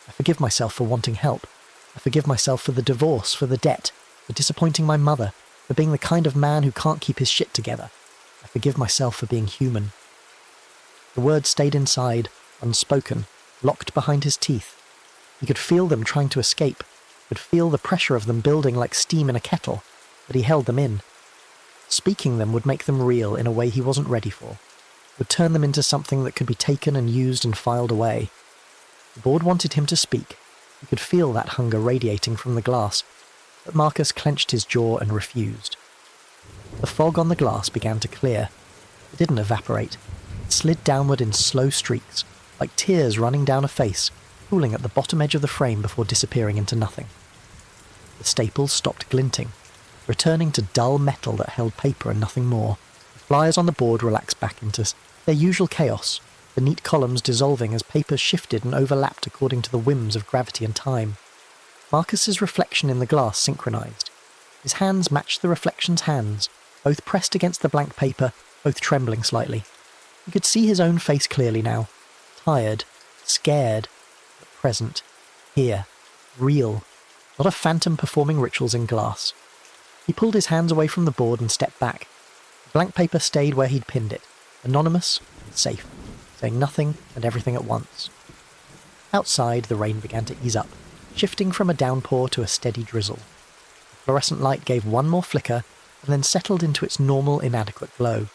I forgive myself for wanting help. I forgive myself for the divorce, for the debt, for disappointing my mother, for being the kind of man who can't keep his shit together. I forgive myself for being human. The words stayed inside, unspoken, locked behind his teeth. He could feel them trying to escape, could feel the pressure of them building like steam in a kettle, but he held them in. Speaking them would make them real in a way he wasn't ready for, would turn them into something that could be taken and used and filed away. The board wanted him to speak. He could feel that hunger radiating from the glass, but Marcus clenched his jaw and refused. The fog on the glass began to clear. It didn't evaporate. It slid downward in slow streaks, like tears running down a face, cooling at the bottom edge of the frame before disappearing into nothing. The staples stopped glinting, returning to dull metal that held paper and nothing more. The flyers on the board relaxed back into their usual chaos, the neat columns dissolving as papers shifted and overlapped according to the whims of gravity and time. Marcus's reflection in the glass synchronized. His hands matched the reflection's hands, both pressed against the blank paper, both trembling slightly. He could see his own face clearly now. Tired, scared, but present. Here. Real. Not a phantom performing rituals in glass. He pulled his hands away from the board and stepped back. The blank paper stayed where he'd pinned it, anonymous, safe, saying nothing and everything at once. Outside, the rain began to ease up, shifting from a downpour to a steady drizzle. The fluorescent light gave one more flicker and then settled into its normal, inadequate glow.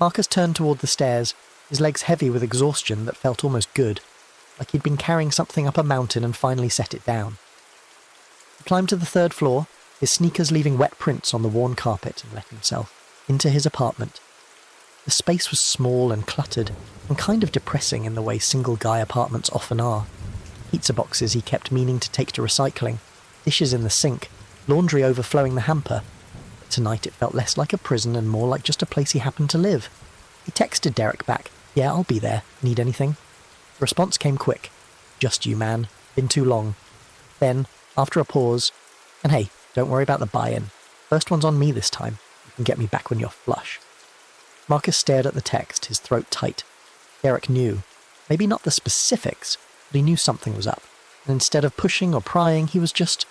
Marcus turned toward the stairs, his legs heavy with exhaustion that felt almost good, like he'd been carrying something up a mountain and finally set it down. He climbed to the 3rd floor, his sneakers leaving wet prints on the worn carpet, and let himself into his apartment. The space was small and cluttered, and kind of depressing in the way single-guy apartments often are. Pizza boxes he kept meaning to take to recycling, dishes in the sink, laundry overflowing the hamper. But tonight it felt less like a prison and more like just a place he happened to live. He texted Derek back, "Yeah, I'll be there. Need anything?" The response came quick. "Just you, man. Been too long." Then, after a pause, "And hey, don't worry about the buy-in. First one's on me this time. You can get me back when you're flush." Marcus stared at the text, his throat tight. Derek knew. Maybe not the specifics, but he knew something was up. And instead of pushing or prying, he was just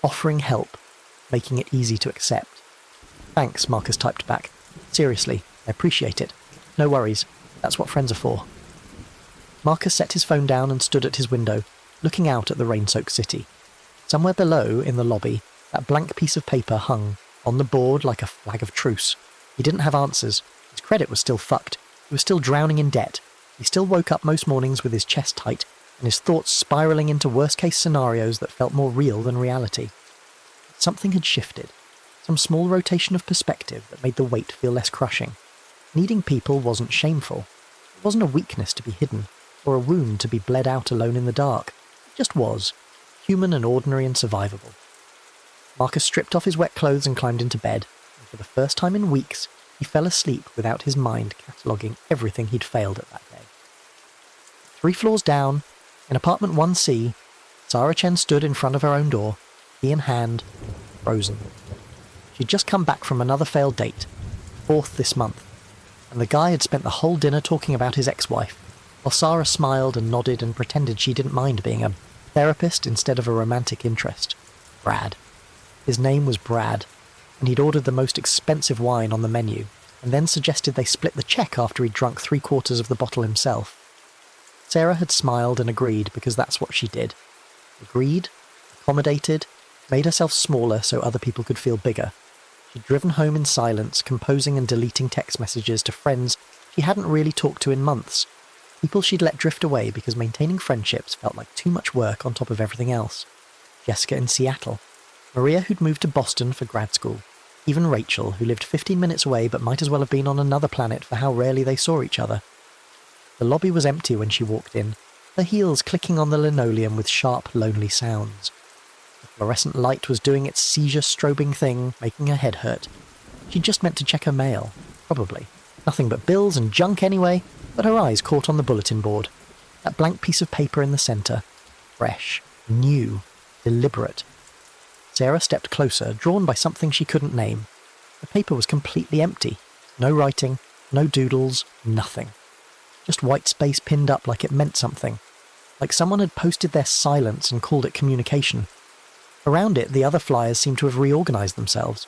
offering help, making it easy to accept. "Thanks," Marcus typed back. "Seriously, I appreciate it. No worries. That's what friends are for." Marcus set his phone down and stood at his window, looking out at the rain-soaked city. Somewhere below, in the lobby, that blank piece of paper hung, on the board like a flag of truce. He didn't have answers. His credit was still fucked. He was still drowning in debt. He still woke up most mornings with his chest tight, and his thoughts spiralling into worst-case scenarios that felt more real than reality. Something had shifted. Some small rotation of perspective that made the weight feel less crushing. Needing people wasn't shameful. It wasn't a weakness to be hidden, or a wound to be bled out alone in the dark. It just was. Human and ordinary and survivable. Marcus stripped off his wet clothes and climbed into bed, and for the first time in weeks, he fell asleep without his mind cataloguing everything he'd failed at that day. 3 floors down, in apartment 1C, Sarah Chen stood in front of her own door, key in hand, frozen. She'd just come back from another failed date, 4th this month, and the guy had spent the whole dinner talking about his ex-wife, while Sarah smiled and nodded and pretended she didn't mind being a therapist instead of a romantic interest. Brad. His name was Brad, and he'd ordered the most expensive wine on the menu, and then suggested they split the check after he'd drunk 3/4 of the bottle himself. Sarah had smiled and agreed because that's what she did. Agreed, accommodated, made herself smaller so other people could feel bigger. She'd driven home in silence, composing and deleting text messages to friends she hadn't really talked to in months. People she'd let drift away because maintaining friendships felt like too much work on top of everything else. Jessica in Seattle. Maria, who'd moved to Boston for grad school. Even Rachel, who lived 15 minutes away but might as well have been on another planet for how rarely they saw each other. The lobby was empty when she walked in, her heels clicking on the linoleum with sharp, lonely sounds. The fluorescent light was doing its seizure-strobing thing, making her head hurt. She'd just meant to check her mail, probably. Nothing but bills and junk anyway, but her eyes caught on the bulletin board. That blank piece of paper in the centre. Fresh, new, deliberate. Sarah stepped closer, drawn by something she couldn't name. The paper was completely empty. No writing, no doodles, nothing. Just white space pinned up like it meant something. Like someone had posted their silence and called it communication. Around it, the other flyers seemed to have reorganised themselves.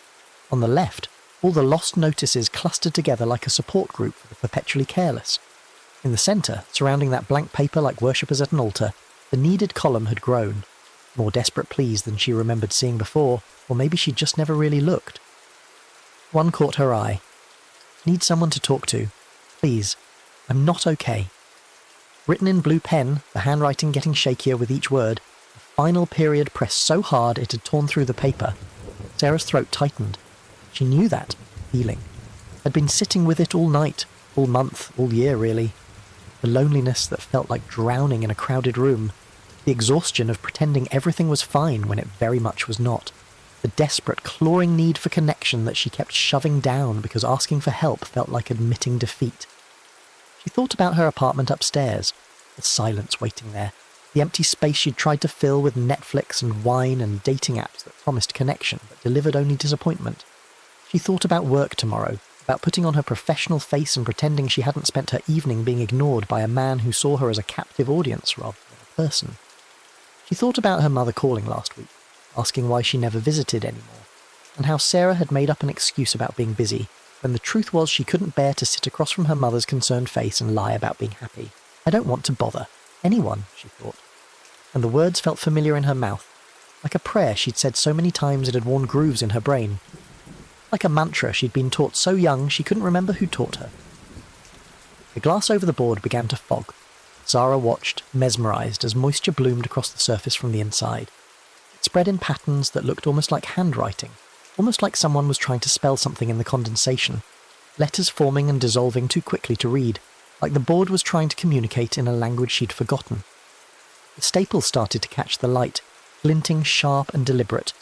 On the left, all the lost notices clustered together like a support group for the perpetually careless. In the centre, surrounding that blank paper like worshippers at an altar, the needed column had grown. More desperate pleas than she remembered seeing before, or maybe she'd just never really looked. One caught her eye. "Need someone to talk to. Please. I'm not okay." Written in blue pen, the handwriting getting shakier with each word, the final period pressed so hard it had torn through the paper. Sarah's throat tightened. She knew that feeling. Had been sitting with it all night, all month, all year really. The loneliness that felt like drowning in a crowded room. The exhaustion of pretending everything was fine when it very much was not. The desperate, clawing need for connection that she kept shoving down because asking for help felt like admitting defeat. She thought about her apartment upstairs, the silence waiting there, the empty space she'd tried to fill with Netflix and wine and dating apps that promised connection but delivered only disappointment. She thought about work tomorrow, about putting on her professional face and pretending she hadn't spent her evening being ignored by a man who saw her as a captive audience rather than a person. She thought about her mother calling last week, asking why she never visited anymore, and how Sarah had made up an excuse about being busy, when the truth was she couldn't bear to sit across from her mother's concerned face and lie about being happy. I don't want to bother anyone, she thought. And the words felt familiar in her mouth, like a prayer she'd said so many times it had worn grooves in her brain. Like a mantra she'd been taught so young she couldn't remember who taught her. The glass over the board began to fog. Zara watched, mesmerised, as moisture bloomed across the surface from the inside. It spread in patterns that looked almost like handwriting, almost like someone was trying to spell something in the condensation, letters forming and dissolving too quickly to read, like the board was trying to communicate in a language she'd forgotten. The staples started to catch the light, glinting sharp and deliberate,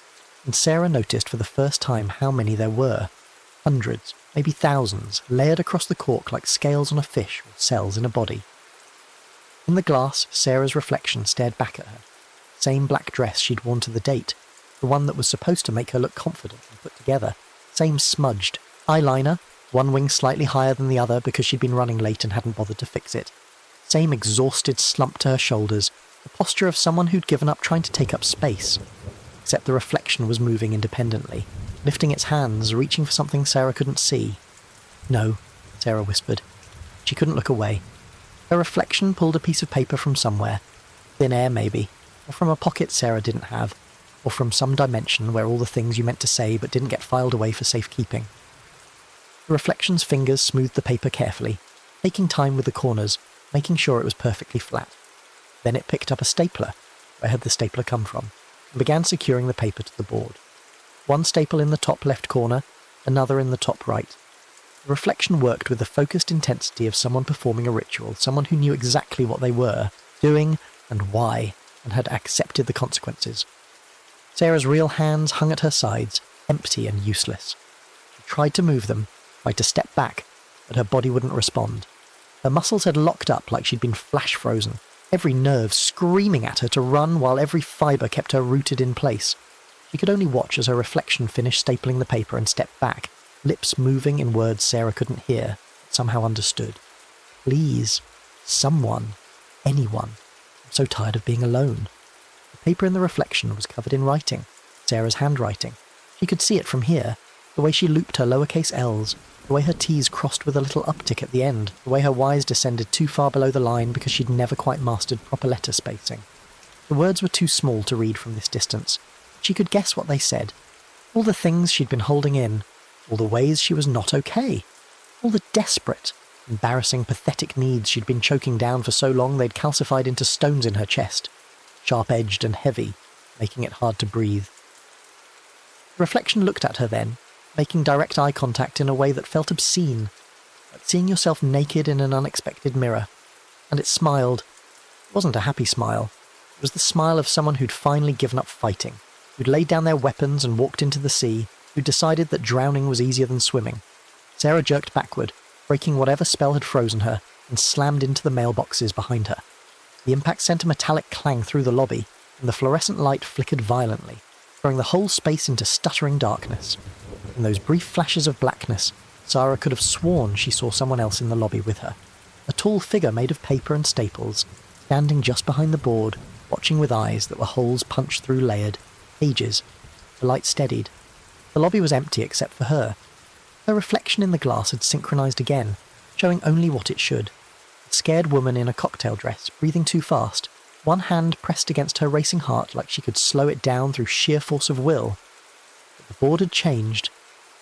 and Sarah noticed for the first time how many there were. Hundreds, maybe thousands, layered across the cork like scales on a fish or cells in a body. In the glass, Sarah's reflection stared back at her. Same black dress she'd worn to the date, the one that was supposed to make her look confident and put together. Same smudged eyeliner, one wing slightly higher than the other because she'd been running late and hadn't bothered to fix it. Same exhausted slump to her shoulders, the posture of someone who'd given up trying to take up space. Except the reflection was moving independently, lifting its hands, reaching for something Sarah couldn't see. No, Sarah whispered. She couldn't look away. Her reflection pulled a piece of paper from somewhere. Thin air, maybe, or from a pocket Sarah didn't have, or from some dimension where all the things you meant to say but didn't get filed away for safekeeping. The reflection's fingers smoothed the paper carefully, taking time with the corners, making sure it was perfectly flat. Then it picked up a stapler. Where had the stapler come from? And began securing the paper to the board. One staple in the top left corner, another in the top right. The reflection worked with the focused intensity of someone performing a ritual, someone who knew exactly what they were, doing, and why, and had accepted the consequences. Sarah's real hands hung at her sides, empty and useless. She tried to move them, tried to step back, but her body wouldn't respond. Her muscles had locked up like she'd been flash frozen, every nerve screaming at her to run while every fibre kept her rooted in place. She could only watch as her reflection finished stapling the paper and stepped back, lips moving in words Sarah couldn't hear, but somehow understood. Please. Someone. Anyone. I'm so tired of being alone. The paper in the reflection was covered in writing, Sarah's handwriting. She could see it from here, the way she looped her lowercase L's, the way her T's crossed with a little uptick at the end, the way her Y's descended too far below the line because she'd never quite mastered proper letter spacing. The words were too small to read from this distance. She could guess what they said. All the things she'd been holding in, all the ways she was not okay, all the desperate, embarrassing, pathetic needs she'd been choking down for so long they'd calcified into stones in her chest, sharp-edged and heavy, making it hard to breathe. The reflection looked at her then, making direct eye contact in a way that felt obscene, like seeing yourself naked in an unexpected mirror. And it smiled. It wasn't a happy smile. It was the smile of someone who'd finally given up fighting, who'd laid down their weapons and walked into the sea, who'd decided that drowning was easier than swimming. Sarah jerked backward, breaking whatever spell had frozen her, and slammed into the mailboxes behind her. The impact sent a metallic clang through the lobby, and the fluorescent light flickered violently, throwing the whole space into stuttering darkness. In those brief flashes of blackness, Sarah could have sworn she saw someone else in the lobby with her. A tall figure made of paper and staples, standing just behind the board, watching with eyes that were holes punched through layered pages. The light steadied. The lobby was empty except for her. Her reflection in the glass had synchronized again, showing only what it should. A scared woman in a cocktail dress, breathing too fast, one hand pressed against her racing heart like she could slow it down through sheer force of will. But the board had changed.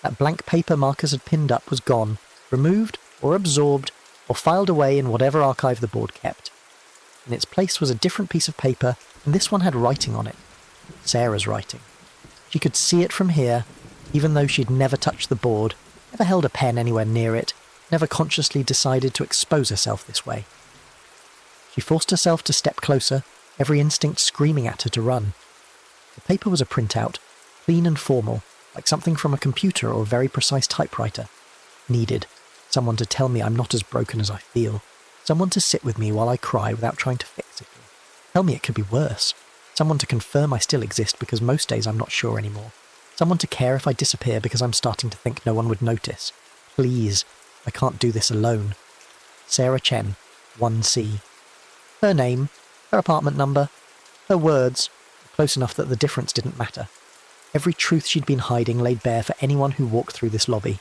That blank paper Marcus had pinned up was gone, removed or absorbed or filed away in whatever archive the board kept. In its place was a different piece of paper, and this one had writing on it. Sarah's writing. She could see it from here, even though she'd never touched the board, never held a pen anywhere near it, never consciously decided to expose herself this way. She forced herself to step closer, every instinct screaming at her to run. The paper was a printout, clean and formal, like something from a computer or a very precise typewriter. Needed. Someone to tell me I'm not as broken as I feel. Someone to sit with me while I cry without trying to fix it. Tell me it could be worse. Someone to confirm I still exist because most days I'm not sure anymore. Someone to care if I disappear because I'm starting to think no one would notice. Please, I can't do this alone. Sarah Chen, 1C. Her name, her apartment number, her words, close enough that the difference didn't matter. Every truth she'd been hiding laid bare for anyone who walked through this lobby.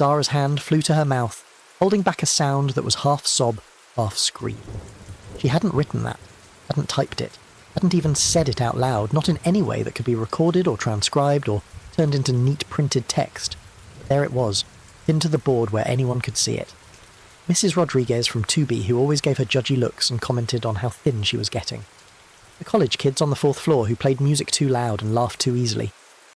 Zara's hand flew to her mouth, holding back a sound that was half sob, half scream. She hadn't written that, hadn't typed it, hadn't even said it out loud, not in any way that could be recorded or transcribed or turned into neat printed text. But there it was, pinned to the board where anyone could see it. Mrs. Rodriguez from 2B, who always gave her judgy looks and commented on how thin she was getting. The college kids on the 4th floor who played music too loud and laughed too easily.